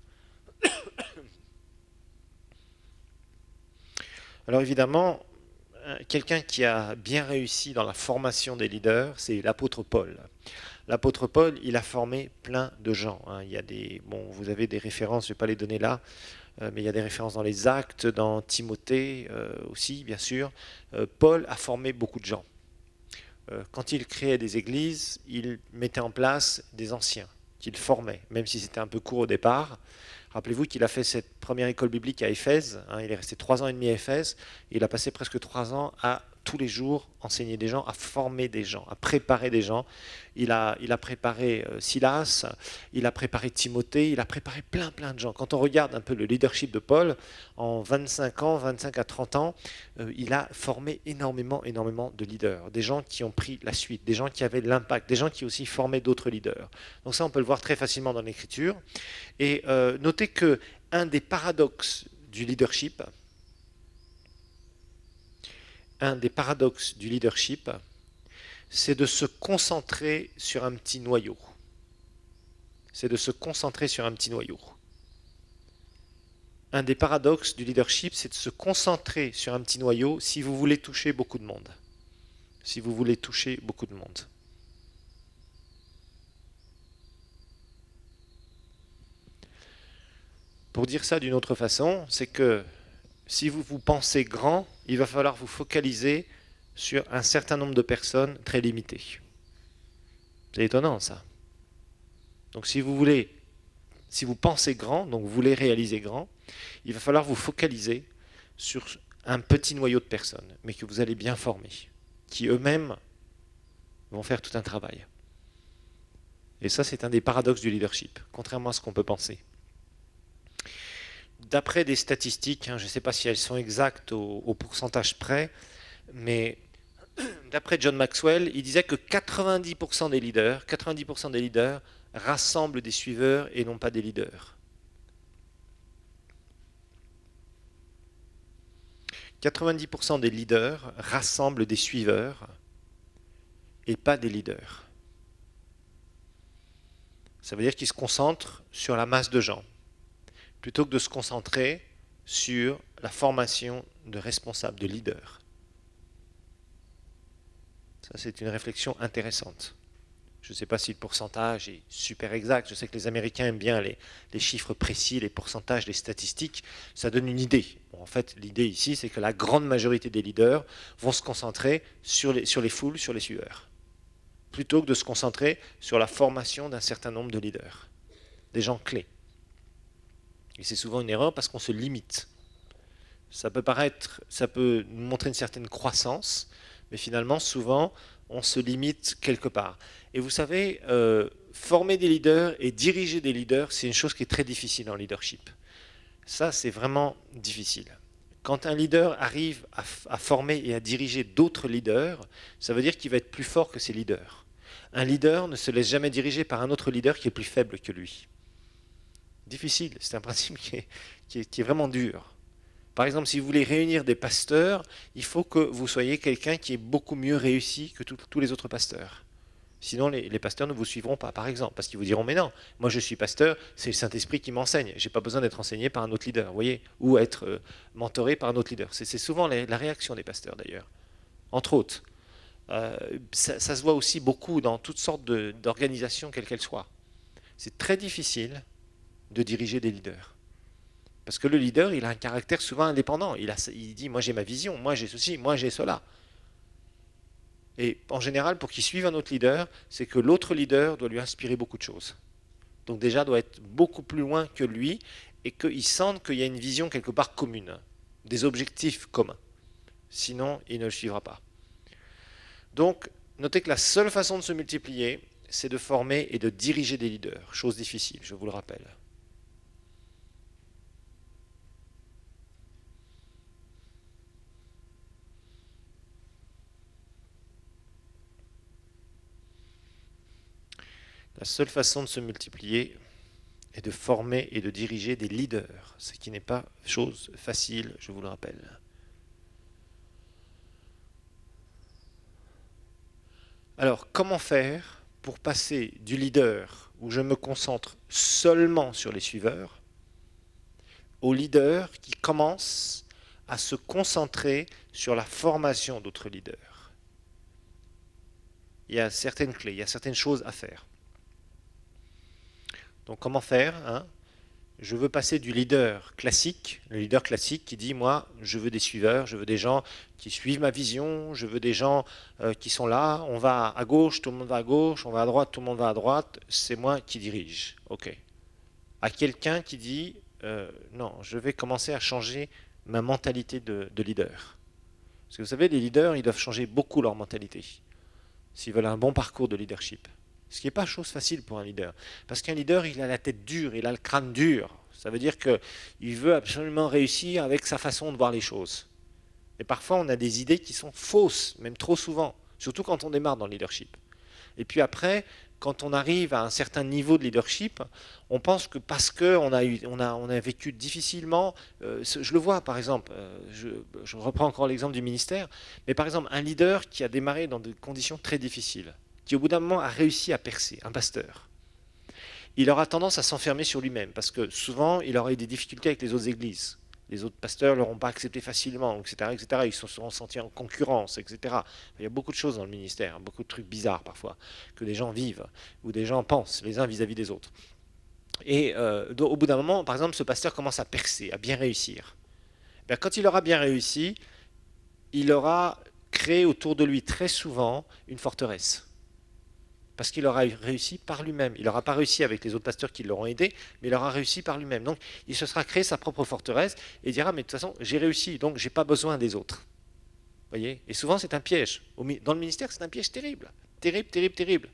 [SPEAKER 1] Alors évidemment, quelqu'un qui a bien réussi dans la formation des leaders, c'est l'apôtre Paul. L'apôtre Paul, il a formé plein de gens. Il y a vous avez des références, je ne vais pas les donner là, mais il y a des références dans les Actes, dans Timothée aussi, bien sûr. Paul a formé beaucoup de gens. Quand il créait des églises, il mettait en place des anciens qu'il formait, même si c'était un peu court au départ. Rappelez-vous qu'il a fait cette première école biblique à Éphèse, il est resté 3 ans et demi à Éphèse, et il a passé presque 3 ans à tous les jours enseigner des gens, à former des gens, à préparer des gens. Il a préparé Silas, il a préparé Timothée, il a préparé plein de gens. Quand on regarde un peu le leadership de Paul, en 25 ans, 25 à 30 ans, il a formé énormément de leaders, des gens qui ont pris la suite, des gens qui avaient de l'impact, des gens qui aussi formaient d'autres leaders. Donc ça, on peut le voir très facilement dans l'Écriture. Et notez qu'un des paradoxes du leadership, c'est de se concentrer sur un petit noyau. Un des paradoxes du leadership, c'est de se concentrer sur un petit noyau si vous voulez toucher beaucoup de monde. Pour dire ça d'une autre façon, c'est que si vous pensez grand, il va falloir vous focaliser sur un certain nombre de personnes très limitées. C'est étonnant ça. Donc si vous pensez grand, donc vous voulez réaliser grand, il va falloir vous focaliser sur un petit noyau de personnes, mais que vous allez bien former, qui eux-mêmes vont faire tout un travail. Et ça, c'est un des paradoxes du leadership, contrairement à ce qu'on peut penser. D'après des statistiques, je ne sais pas si elles sont exactes au pourcentage près, mais d'après John Maxwell, il disait que 90% des leaders rassemblent des suiveurs et non pas des leaders. 90% des leaders rassemblent des suiveurs et pas des leaders. Ça veut dire qu'ils se concentrent sur la masse de gens, plutôt que de se concentrer sur la formation de responsables, de leaders. Ça, c'est une réflexion intéressante. Je ne sais pas si le pourcentage est super exact. Je sais que les Américains aiment bien les chiffres précis, les pourcentages, les statistiques. Ça donne une idée. Bon, en fait, l'idée ici, c'est que la grande majorité des leaders vont se concentrer sur les foules, sur les suiveurs, plutôt que de se concentrer sur la formation d'un certain nombre de leaders, des gens clés. Et c'est souvent une erreur parce qu'on se limite. Ça peut nous montrer une certaine croissance, mais finalement, souvent, on se limite quelque part. Et vous savez, former des leaders et diriger des leaders, c'est une chose qui est très difficile en leadership. Ça, c'est vraiment difficile. Quand un leader arrive à former et à diriger d'autres leaders, ça veut dire qu'il va être plus fort que ses leaders. Un leader ne se laisse jamais diriger par un autre leader qui est plus faible que lui. Difficile, c'est un principe qui est vraiment dur. Par exemple, si vous voulez réunir des pasteurs, il faut que vous soyez quelqu'un qui est beaucoup mieux réussi que tous les autres pasteurs. Sinon, les pasteurs ne vous suivront pas, par exemple, parce qu'ils vous diront, mais non, moi je suis pasteur, c'est le Saint-Esprit qui m'enseigne, je n'ai pas besoin d'être enseigné par un autre leader, vous voyez, ou être mentoré par un autre leader. C'est souvent la réaction des pasteurs, d'ailleurs, entre autres. Ça se voit aussi beaucoup dans toutes sortes d'organisations, quelles qu'elles soient. C'est très difficile de diriger des leaders. Parce que le leader, il a un caractère souvent indépendant. Il dit, moi j'ai ma vision, moi j'ai ceci, moi j'ai cela. Et en général, pour qu'il suive un autre leader, c'est que l'autre leader doit lui inspirer beaucoup de choses. Donc déjà, doit être beaucoup plus loin que lui et qu'il sente qu'il y a une vision quelque part commune, des objectifs communs. Sinon, il ne le suivra pas. Donc, notez que la seule façon de se multiplier, c'est de former et de diriger des leaders. Chose difficile, je vous le rappelle. La seule façon de se multiplier est de former et de diriger des leaders, ce qui n'est pas chose facile, je vous le rappelle. Alors, comment faire pour passer du leader où je me concentre seulement sur les suiveurs au leader qui commence à se concentrer sur la formation d'autres leaders? Il y a certaines clés, il y a certaines choses à faire. Donc comment faire, hein? Je veux passer du leader classique, le leader classique qui dit, moi, je veux des suiveurs, je veux des gens qui suivent ma vision, je veux des gens qui sont là, on va à gauche, tout le monde va à gauche, on va à droite, tout le monde va à droite, c'est moi qui dirige. Ok. À quelqu'un qui dit, non, je vais commencer à changer ma mentalité de leader. Parce que vous savez, les leaders, ils doivent changer beaucoup leur mentalité s'ils veulent un bon parcours de leadership. Ce qui n'est pas chose facile pour un leader. Parce qu'un leader, il a la tête dure, il a le crâne dur. Ça veut dire qu'il veut absolument réussir avec sa façon de voir les choses. Et parfois, on a des idées qui sont fausses, même trop souvent, surtout quand on démarre dans le leadership. Et puis après, quand on arrive à un certain niveau de leadership, on pense que parce qu'on a vécu difficilement, je le vois par exemple, je reprends encore l'exemple du ministère, mais par exemple un leader qui a démarré dans des conditions très difficiles, qui au bout d'un moment a réussi à percer, un pasteur, il aura tendance à s'enfermer sur lui-même, parce que souvent il aura eu des difficultés avec les autres églises. Les autres pasteurs ne l'auront pas accepté facilement, etc., etc. Ils se seront sentis en concurrence, etc. Il y a beaucoup de choses dans le ministère, beaucoup de trucs bizarres parfois, que des gens vivent, ou des gens pensent, les uns vis-à-vis des autres. Et au bout d'un moment, par exemple, ce pasteur commence à percer, à bien réussir. Bien, quand il aura bien réussi, il aura créé autour de lui très souvent une forteresse. Parce qu'il aura réussi par lui-même. Il n'aura pas réussi avec les autres pasteurs qui l'auront aidé, mais il aura réussi par lui-même. Donc il se sera créé sa propre forteresse et dira, mais de toute façon, j'ai réussi, donc je n'ai pas besoin des autres. Voyez? Et souvent, c'est un piège. Dans le ministère, c'est un piège terrible. Terrible, terrible, terrible.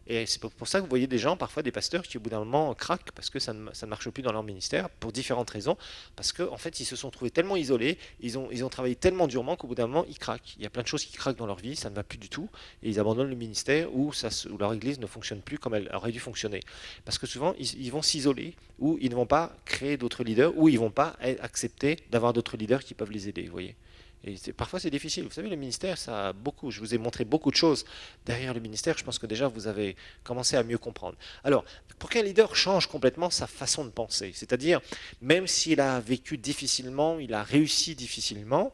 [SPEAKER 1] Et c'est pour ça que vous voyez des gens, parfois des pasteurs, qui au bout d'un moment craquent parce que ça ne marche plus dans leur ministère, pour différentes raisons. Parce qu'en fait, ils se sont trouvés tellement isolés, ils ont travaillé tellement durement qu'au bout d'un moment, ils craquent. Il y a plein de choses qui craquent dans leur vie, ça ne va plus du tout, et ils abandonnent le ministère ou leur église ne fonctionne plus comme elle aurait dû fonctionner. Parce que souvent, ils vont s'isoler, ou ils ne vont pas créer d'autres leaders, ou ils ne vont pas accepter d'avoir d'autres leaders qui peuvent les aider, vous voyez. Et parfois c'est difficile. Vous savez, le ministère, ça a beaucoup. Je vous ai montré beaucoup de choses derrière le ministère. Je pense que déjà vous avez commencé à mieux comprendre. Alors, pour qu'un leader change complètement sa façon de penser, c'est-à-dire, même s'il a vécu difficilement, il a réussi difficilement,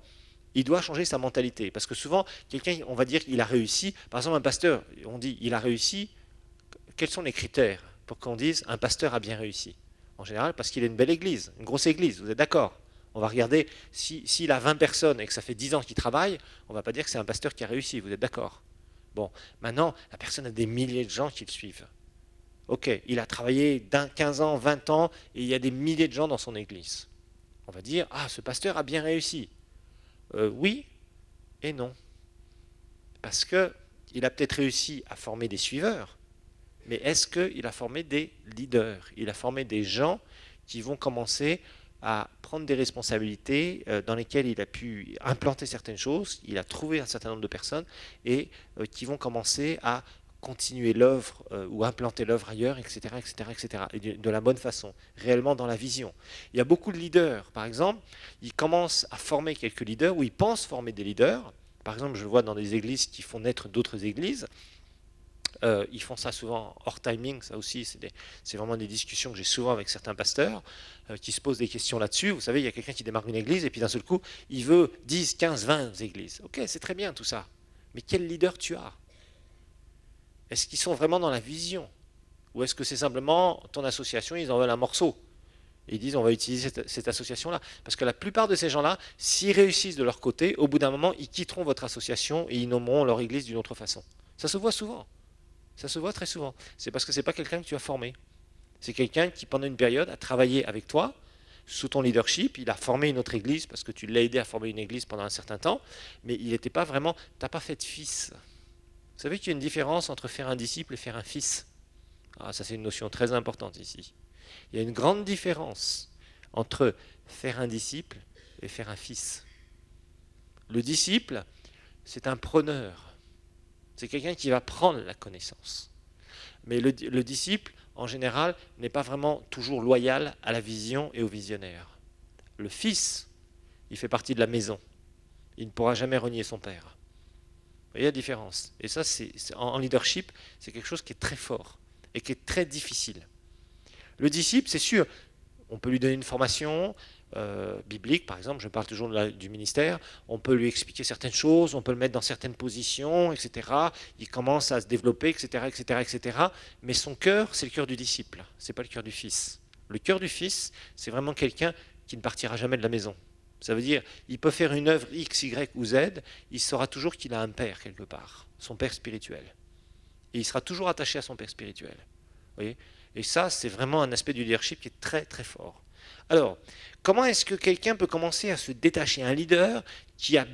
[SPEAKER 1] Il doit changer sa mentalité. Parce que souvent, quelqu'un, on va dire qu'il a réussi. Par exemple, un pasteur, on dit il a réussi. Quels sont les critères pour qu'on dise un pasteur a bien réussi? En général, parce qu'il a une belle église, une grosse église, vous êtes d'accord? On va regarder, s'il a 20 personnes et que ça fait 10 ans qu'il travaille, on ne va pas dire que c'est un pasteur qui a réussi, vous êtes d'accord? Bon, maintenant, la personne a des milliers de gens qui le suivent. Ok, il a travaillé 15 ans, 20 ans, et il y a des milliers de gens dans son église. On va dire, ah, ce pasteur a bien réussi. Oui et non. Parce qu'il a peut-être réussi à former des suiveurs, mais est-ce qu'il a formé des leaders? Il a formé des gens qui vont commencer à prendre des responsabilités dans lesquelles il a pu implanter certaines choses, il a trouvé un certain nombre de personnes et qui vont commencer à continuer l'œuvre ou implanter l'œuvre ailleurs, etc., etc., etc., et de la bonne façon, réellement dans la vision. Il y a beaucoup de leaders, par exemple, ils commencent à former quelques leaders ou ils pensent former des leaders. Par exemple, je le vois dans des églises qui font naître d'autres églises. Ils font ça souvent hors timing, ça aussi, c'est vraiment des discussions que j'ai souvent avec certains pasteurs qui se posent des questions là-dessus. Vous savez, il y a quelqu'un qui démarre une église et puis d'un seul coup, il veut 10, 15, 20 églises. Ok, c'est très bien tout ça. Mais quel leader tu as? Est-ce qu'ils sont vraiment dans la vision? Ou est-ce que c'est simplement ton association, ils en veulent un morceau? Et ils disent on va utiliser cette association-là. Parce que la plupart de ces gens-là, s'ils réussissent de leur côté, au bout d'un moment, ils quitteront votre association et ils nommeront leur église d'une autre façon. Ça se voit souvent. Ça se voit très souvent. C'est parce que ce n'est pas quelqu'un que tu as formé. C'est quelqu'un qui, pendant une période, a travaillé avec toi, sous ton leadership. Il a formé une autre église parce que tu l'as aidé à former une église pendant un certain temps, mais il n'était pas vraiment. Tu n'as pas fait de fils. Vous savez qu'il y a une différence entre faire un disciple et faire un fils. Ah, ça, c'est une notion très importante ici. Il y a une grande différence entre faire un disciple et faire un fils. Le disciple, c'est un preneur. C'est quelqu'un qui va prendre la connaissance. Mais le disciple, en général, n'est pas vraiment toujours loyal à la vision et au visionnaire. Le fils, il fait partie de la maison. Il ne pourra jamais renier son père. Vous voyez la différence? Et ça, en leadership, c'est quelque chose qui est très fort et qui est très difficile. Le disciple, c'est sûr, on peut lui donner une formation biblique, par exemple, je parle toujours du ministère, on peut lui expliquer certaines choses, on peut le mettre dans certaines positions, etc. Il commence à se développer, etc., etc., etc. Mais son cœur, c'est le cœur du disciple, c'est pas le cœur du fils. Le cœur du fils, c'est vraiment quelqu'un qui ne partira jamais de la maison. Ça veut dire, il peut faire une œuvre X, Y ou Z, il saura toujours qu'il a un père quelque part, son père spirituel. Et il sera toujours attaché à son père spirituel. Vous voyez? Et ça, c'est vraiment un aspect du leadership qui est très très fort. Alors, comment est-ce que quelqu'un peut commencer à se détacher? Un leader qui a,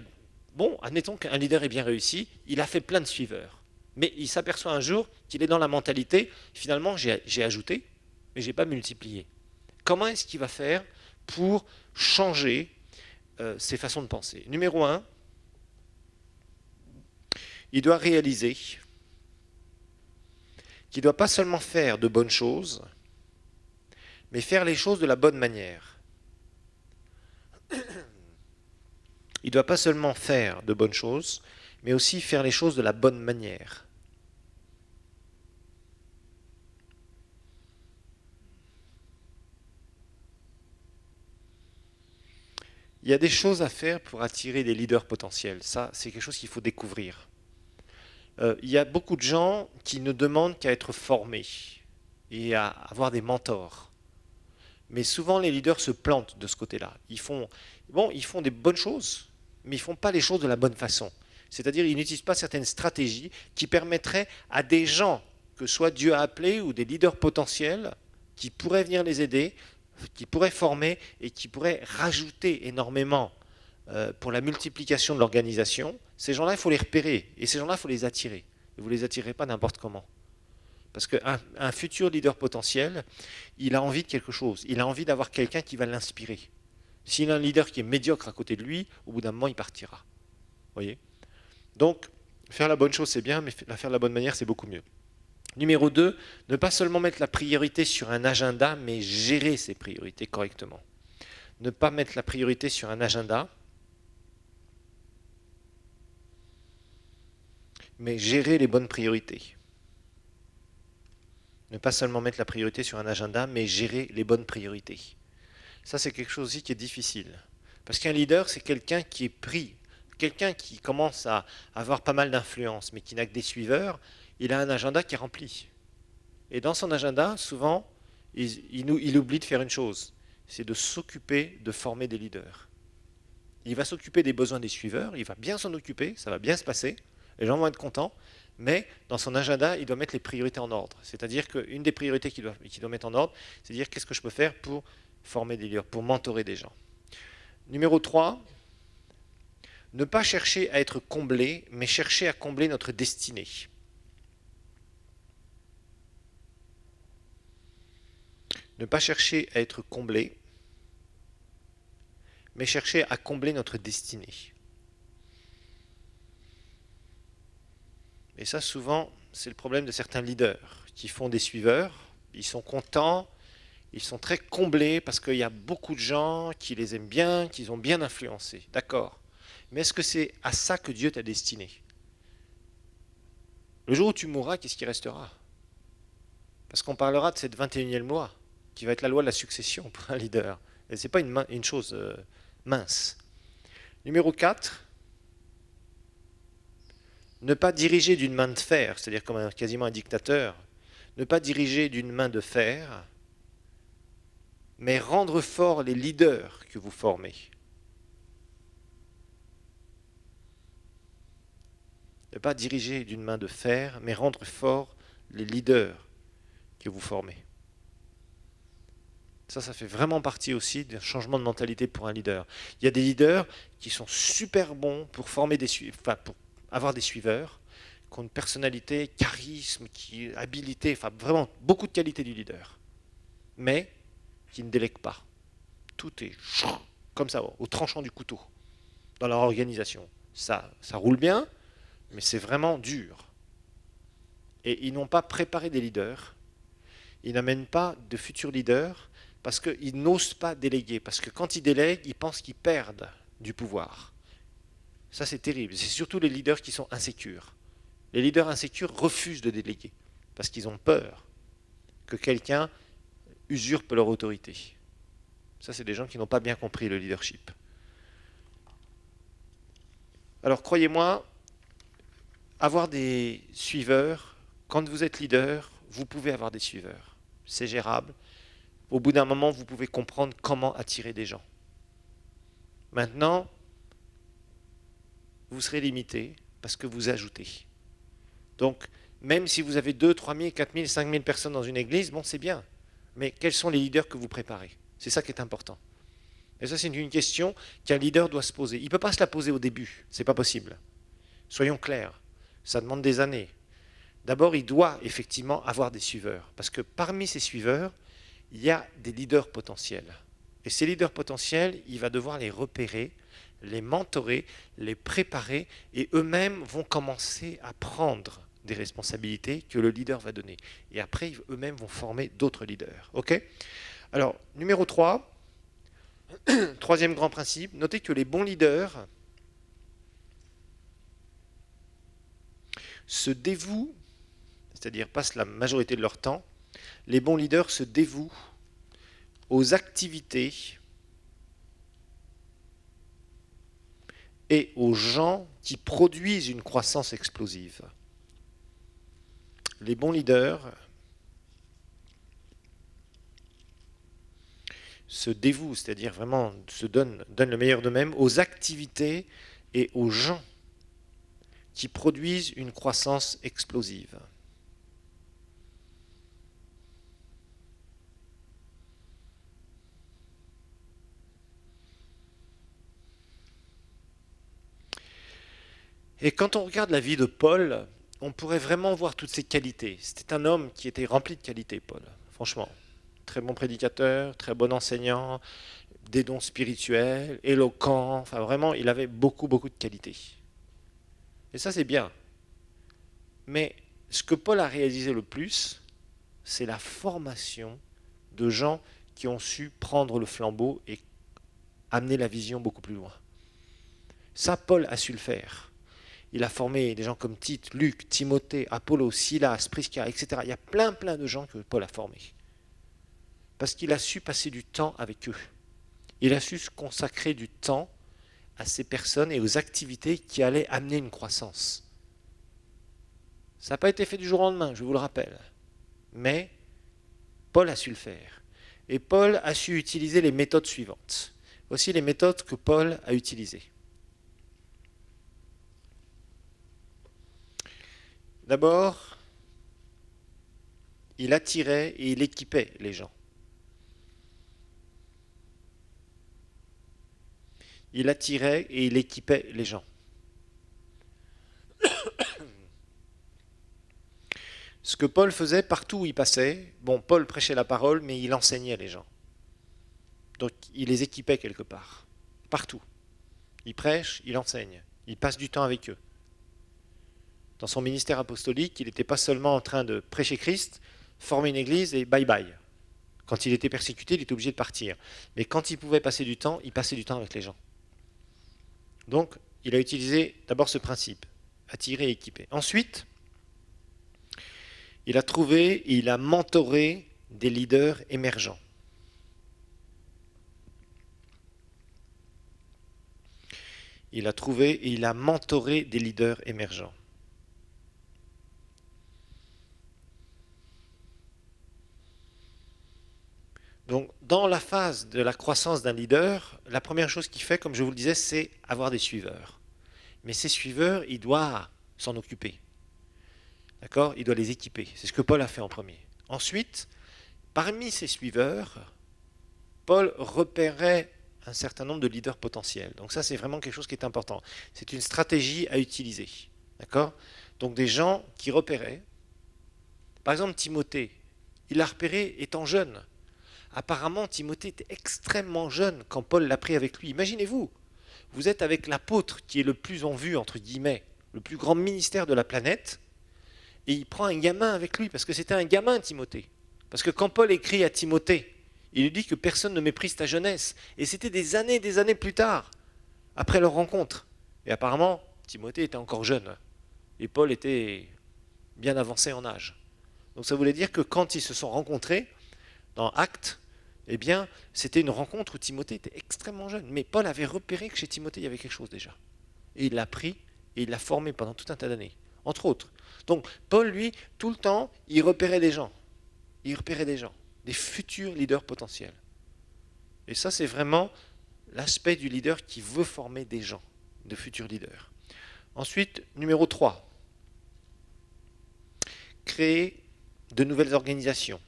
[SPEAKER 1] bon, admettons qu'un leader est bien réussi, il a fait plein de suiveurs, mais il s'aperçoit un jour qu'il est dans la mentalité, finalement j'ai ajouté, mais j'ai pas multiplié. Comment est-ce qu'il va faire pour changer ses façons de penser? Numéro 1, il doit réaliser qu'il ne doit pas seulement faire de bonnes choses, mais faire les choses de la bonne manière. Il ne doit pas seulement faire de bonnes choses, mais aussi faire les choses de la bonne manière. Il y a des choses à faire pour attirer des leaders potentiels. Ça, c'est quelque chose qu'il faut découvrir. Il y a beaucoup de gens qui ne demandent qu'à être formés et à avoir des mentors. Mais souvent, les leaders se plantent de ce côté-là. Ils font des bonnes choses, mais ils ne font pas les choses de la bonne façon. C'est-à-dire, ils n'utilisent pas certaines stratégies qui permettraient à des gens, que soit Dieu a appelés ou des leaders potentiels, qui pourraient venir les aider, qui pourraient former et qui pourraient rajouter énormément pour la multiplication de l'organisation. Ces gens-là, il faut les repérer et ces gens-là, il faut les attirer. Et vous ne les attirez pas n'importe comment. Parce qu'un futur leader potentiel, il a envie de quelque chose. Il a envie d'avoir quelqu'un qui va l'inspirer. S'il a un leader qui est médiocre à côté de lui, au bout d'un moment, il partira. Voyez? Donc, faire la bonne chose, c'est bien, mais la faire de la bonne manière, c'est beaucoup mieux. Numéro 2, ne pas seulement mettre la priorité sur un agenda, mais gérer ses priorités correctement. Ne pas mettre la priorité sur un agenda, mais gérer les bonnes priorités. Ne pas seulement mettre la priorité sur un agenda, mais gérer les bonnes priorités. Ça, c'est quelque chose aussi qui est difficile. Parce qu'un leader, c'est quelqu'un qui est pris quelqu'un qui commence à avoir pas mal d'influence, mais qui n'a que des suiveurs, il a un agenda qui est rempli. Et dans son agenda, souvent, il oublie de faire une chose, c'est de s'occuper de former des leaders. Il va s'occuper des besoins des suiveurs, il va bien s'en occuper, ça va bien se passer, les gens vont être contents, mais dans son agenda, il doit mettre les priorités en ordre. C'est-à-dire qu'une des priorités qu'il doit mettre en ordre, c'est dire qu'est-ce que je peux faire pour former des leaders, pour mentorer des gens. Numéro 3, ne pas chercher à être comblé, mais chercher à combler notre destinée. Ne pas chercher à être comblé, mais chercher à combler notre destinée. Et ça, souvent, c'est le problème de certains leaders qui font des suiveurs. Ils sont contents, ils sont très comblés parce qu'il y a beaucoup de gens qui les aiment bien, qu'ils ont bien influencé. D'accord. Mais est-ce que c'est à ça que Dieu t'a destiné? Le jour où tu mourras, qu'est-ce qui restera? Parce qu'on parlera de cette 21e loi, qui va être la loi de la succession pour un leader. Et ce n'est pas une chose mince. Numéro 4, ne pas diriger d'une main de fer, c'est-à-dire comme quasiment un dictateur, ne pas diriger d'une main de fer, mais rendre forts les leaders que vous formez. Ne pas diriger d'une main de fer, mais rendre forts les leaders que vous formez. Ça fait vraiment partie aussi d'un changement de mentalité pour un leader. Il y a des leaders qui sont super bons pour former pour avoir des suiveurs, qui ont une personnalité, charisme, habilité, vraiment beaucoup de qualités du leader, mais qui ne délèguent pas. Tout est comme ça, au tranchant du couteau, dans leur organisation. Ça roule bien, mais c'est vraiment dur. Et ils n'ont pas préparé des leaders, ils n'amènent pas de futurs leaders, parce qu'ils n'osent pas déléguer, parce que quand ils délèguent, ils pensent qu'ils perdent du pouvoir. Ça, c'est terrible. C'est surtout les leaders qui sont insécures. Les leaders insécures refusent de déléguer, parce qu'ils ont peur que quelqu'un usurpe leur autorité. Ça, c'est des gens qui n'ont pas bien compris le leadership. Alors, croyez-moi, avoir des suiveurs, quand vous êtes leader, vous pouvez avoir des suiveurs. C'est gérable. Au bout d'un moment, vous pouvez comprendre comment attirer des gens. Maintenant, vous serez limité parce que vous ajoutez. Donc, même si vous avez 2, 3 000, 4 000, 5 000 personnes dans une église, bon, c'est bien. Mais quels sont les leaders que vous préparez? C'est ça qui est important. Et ça, c'est une question qu'un leader doit se poser. Il ne peut pas se la poser au début. Ce n'est pas possible. Soyons clairs. Ça demande des années. D'abord, il doit effectivement avoir des suiveurs. Parce que parmi ces suiveurs, il y a des leaders potentiels. Et ces leaders potentiels, il va devoir les repérer, les mentorer, les préparer, et eux-mêmes vont commencer à prendre des responsabilités que le leader va donner. Et après, eux-mêmes vont former d'autres leaders. Ok? Alors, numéro 3, troisième grand principe, notez que les bons leaders se dévouent, c'est-à-dire passent la majorité de leur temps, les bons leaders se dévouent aux activités et aux gens qui produisent une croissance explosive. Les bons leaders se dévouent, c'est-à-dire vraiment se donnent le meilleur d'eux-mêmes aux activités et aux gens qui produisent une croissance explosive. Et quand on regarde la vie de Paul, on pourrait vraiment voir toutes ses qualités. C'était un homme qui était rempli de qualités, Paul, franchement. Très bon prédicateur, très bon enseignant, des dons spirituels, éloquent, enfin vraiment, il avait beaucoup de qualités. Et ça, c'est bien. Mais ce que Paul a réalisé le plus, c'est la formation de gens qui ont su prendre le flambeau et amener la vision beaucoup plus loin. Ça, Paul a su le faire. Il a formé des gens comme Tite, Luc, Timothée, Apollos, Silas, Prisca, etc. Il y a plein de gens que Paul a formés. Parce qu'il a su passer du temps avec eux. Il a su se consacrer du temps à ces personnes et aux activités qui allaient amener une croissance. Ça n'a pas été fait du jour au lendemain, je vous le rappelle. Mais Paul a su le faire. Et Paul a su utiliser les méthodes suivantes. Voici les méthodes que Paul a utilisées. D'abord, il attirait et il équipait les gens. Il attirait et il équipait les gens. Ce que Paul faisait partout où il passait, bon, Paul prêchait la parole, mais il enseignait les gens. Donc il les équipait quelque part, partout. Il prêche, il enseigne, il passe du temps avec eux. Dans son ministère apostolique, il n'était pas seulement en train de prêcher Christ, former une église et bye bye. Quand il était persécuté, il était obligé de partir. Mais quand il pouvait passer du temps, il passait du temps avec les gens. Donc, il a utilisé d'abord ce principe, attirer et équiper. Ensuite, il a trouvé et il a mentoré des leaders émergents. Il a trouvé et il a mentoré des leaders émergents. Donc, dans la phase de la croissance d'un leader, la première chose qu'il fait, comme je vous le disais, c'est avoir des suiveurs. Mais ces suiveurs, il doit s'en occuper. D'accord? Il doit les équiper. C'est ce que Paul a fait en premier. Ensuite, parmi ses suiveurs, Paul repérait un certain nombre de leaders potentiels. Donc ça, c'est vraiment quelque chose qui est important. C'est une stratégie à utiliser. D'accord? Donc des gens qui repéraient. Par exemple, Timothée, il l'a repéré étant jeune. Apparemment, Timothée était extrêmement jeune quand Paul l'a pris avec lui. Imaginez-vous, vous êtes avec l'apôtre qui est le plus en vue, entre guillemets, le plus grand ministère de la planète, et il prend un gamin avec lui, parce que c'était un gamin, Timothée. Parce que quand Paul écrit à Timothée, il lui dit que personne ne méprise ta jeunesse. Et c'était des années plus tard, après leur rencontre. Et apparemment, Timothée était encore jeune. Et Paul était bien avancé en âge. Donc ça voulait dire que quand ils se sont rencontrés, dans Actes, eh bien, c'était une rencontre où Timothée était extrêmement jeune. Mais Paul avait repéré que chez Timothée, il y avait quelque chose déjà. Et il l'a pris et il l'a formé pendant tout un tas d'années, entre autres. Donc, Paul, lui, tout le temps, il repérait des gens. Il repérait des gens, des futurs leaders potentiels. Et ça, c'est vraiment l'aspect du leader qui veut former des gens, de futurs leaders. Ensuite, numéro 3, créer de nouvelles organisations.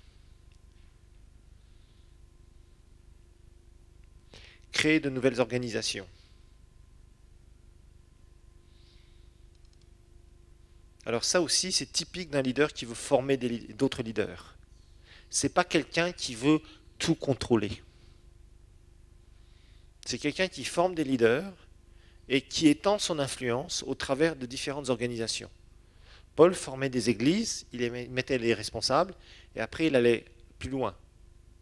[SPEAKER 1] Créer de nouvelles organisations. Alors ça aussi, c'est typique d'un leader qui veut former d'autres leaders. C'est pas quelqu'un qui veut tout contrôler. C'est quelqu'un qui forme des leaders et qui étend son influence au travers de différentes organisations. Paul formait des églises, il mettait les responsables, et après il allait plus loin.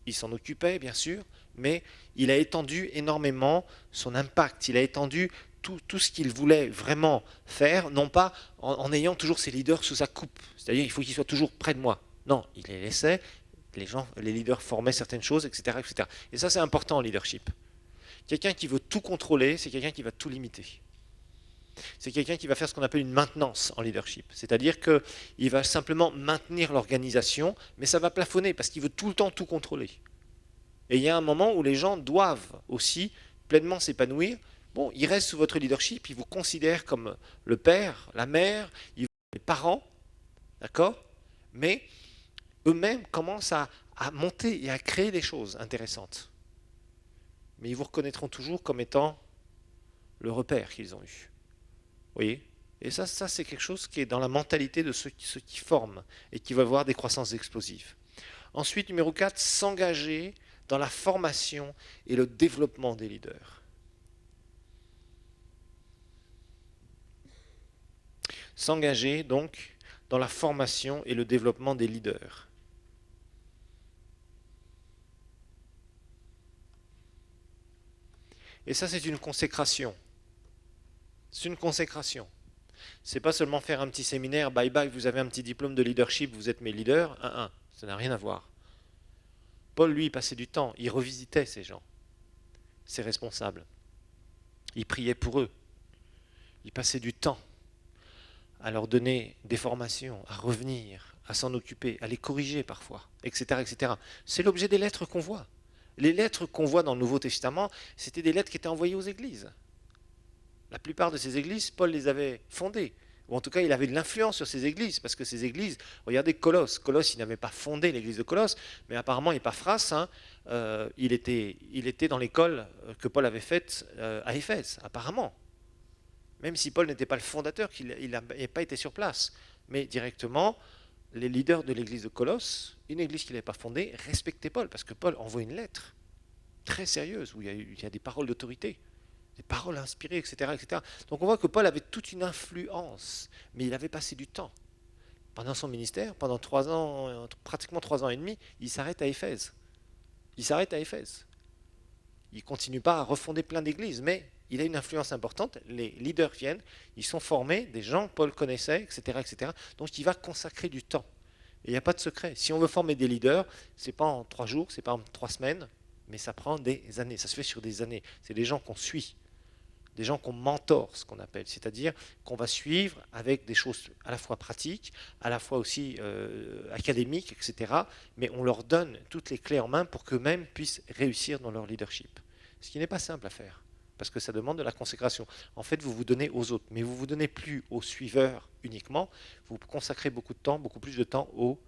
[SPEAKER 1] Il s'en occupait, bien sûr, mais il a étendu énormément son impact, il a étendu tout ce qu'il voulait vraiment faire, non pas en ayant toujours ses leaders sous sa coupe, c'est-à-dire il faut qu'ils soient toujours près de moi. Non, il les laissait, les leaders formaient certaines choses, etc. etc. Et ça c'est important en leadership. Quelqu'un qui veut tout contrôler, c'est quelqu'un qui va tout limiter. C'est quelqu'un qui va faire ce qu'on appelle une maintenance en leadership. C'est-à-dire qu'il va simplement maintenir l'organisation, mais ça va plafonner parce qu'il veut tout le temps tout contrôler. Et il y a un moment où les gens doivent aussi pleinement s'épanouir. Bon, ils restent sous votre leadership, ils vous considèrent comme le père, la mère, les parents, d'accord? Mais eux-mêmes commencent à monter et à créer des choses intéressantes. Mais ils vous reconnaîtront toujours comme étant le repère qu'ils ont eu. Vous voyez? Et ça c'est quelque chose qui est dans la mentalité de ceux qui forment et qui veulent voir des croissances explosives. Ensuite, numéro 4, s'engager dans la formation et le développement des leaders. S'engager donc dans la formation et le développement des leaders. Et ça, c'est une consécration. C'est une consécration. C'est pas seulement faire un petit séminaire, bye bye, vous avez un petit diplôme de leadership, vous êtes mes leaders, ça n'a rien à voir. Paul, lui, passait du temps, il revisitait ces gens, ses responsables. Il priait pour eux. Il passait du temps à leur donner des formations, à revenir, à s'en occuper, à les corriger parfois, etc., etc. C'est l'objet des lettres qu'on voit. Les lettres qu'on voit dans le Nouveau Testament, c'était des lettres qui étaient envoyées aux églises. La plupart de ces églises, Paul les avait fondées. Ou en tout cas, il avait de l'influence sur ces églises, parce que ces églises, regardez Colosse. Colosse, il n'avait pas fondé l'église de Colosse, mais apparemment, Epaphras, il était dans l'école que Paul avait faite à Éphèse, apparemment. Même si Paul n'était pas le fondateur, qu'il n'avait pas été sur place. Mais directement, les leaders de l'église de Colosse, une église qu'il n'avait pas fondée, respectaient Paul, parce que Paul envoie une lettre très sérieuse, où il y a des paroles d'autorité, des paroles inspirées, etc., etc. Donc on voit que Paul avait toute une influence, mais il avait passé du temps. Pendant son ministère, pendant 3 ans, pratiquement 3 ans et demi, il s'arrête à Éphèse. Il s'arrête à Éphèse. Il ne continue pas à refonder plein d'églises, mais il a une influence importante. Les leaders viennent, ils sont formés, des gens que Paul connaissait, etc., etc. Donc il va consacrer du temps. Et il n'y a pas de secret. Si on veut former des leaders, ce n'est pas en 3 jours, ce n'est pas en 3 semaines, mais ça prend des années. Ça se fait sur des années. C'est des gens qu'on suit, des gens qu'on mentor, ce qu'on appelle, c'est-à-dire qu'on va suivre avec des choses à la fois pratiques, à la fois aussi académiques, etc. Mais on leur donne toutes les clés en main pour qu'eux-mêmes puissent réussir dans leur leadership. Ce qui n'est pas simple à faire, parce que ça demande de la consécration. En fait, vous vous donnez aux autres, mais vous ne vous donnez plus aux suiveurs uniquement, vous consacrez beaucoup de temps, beaucoup plus de temps aux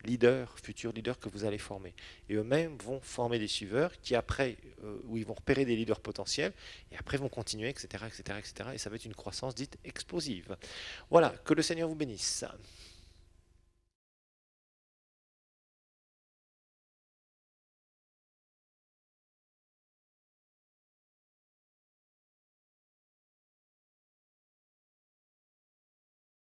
[SPEAKER 1] leaders, futurs leaders que vous allez former. Et eux-mêmes vont former des suiveurs qui après, où ils vont repérer des leaders potentiels, et après vont continuer, etc., etc., etc. Et ça va être une croissance dite explosive. Voilà, que le Seigneur vous bénisse.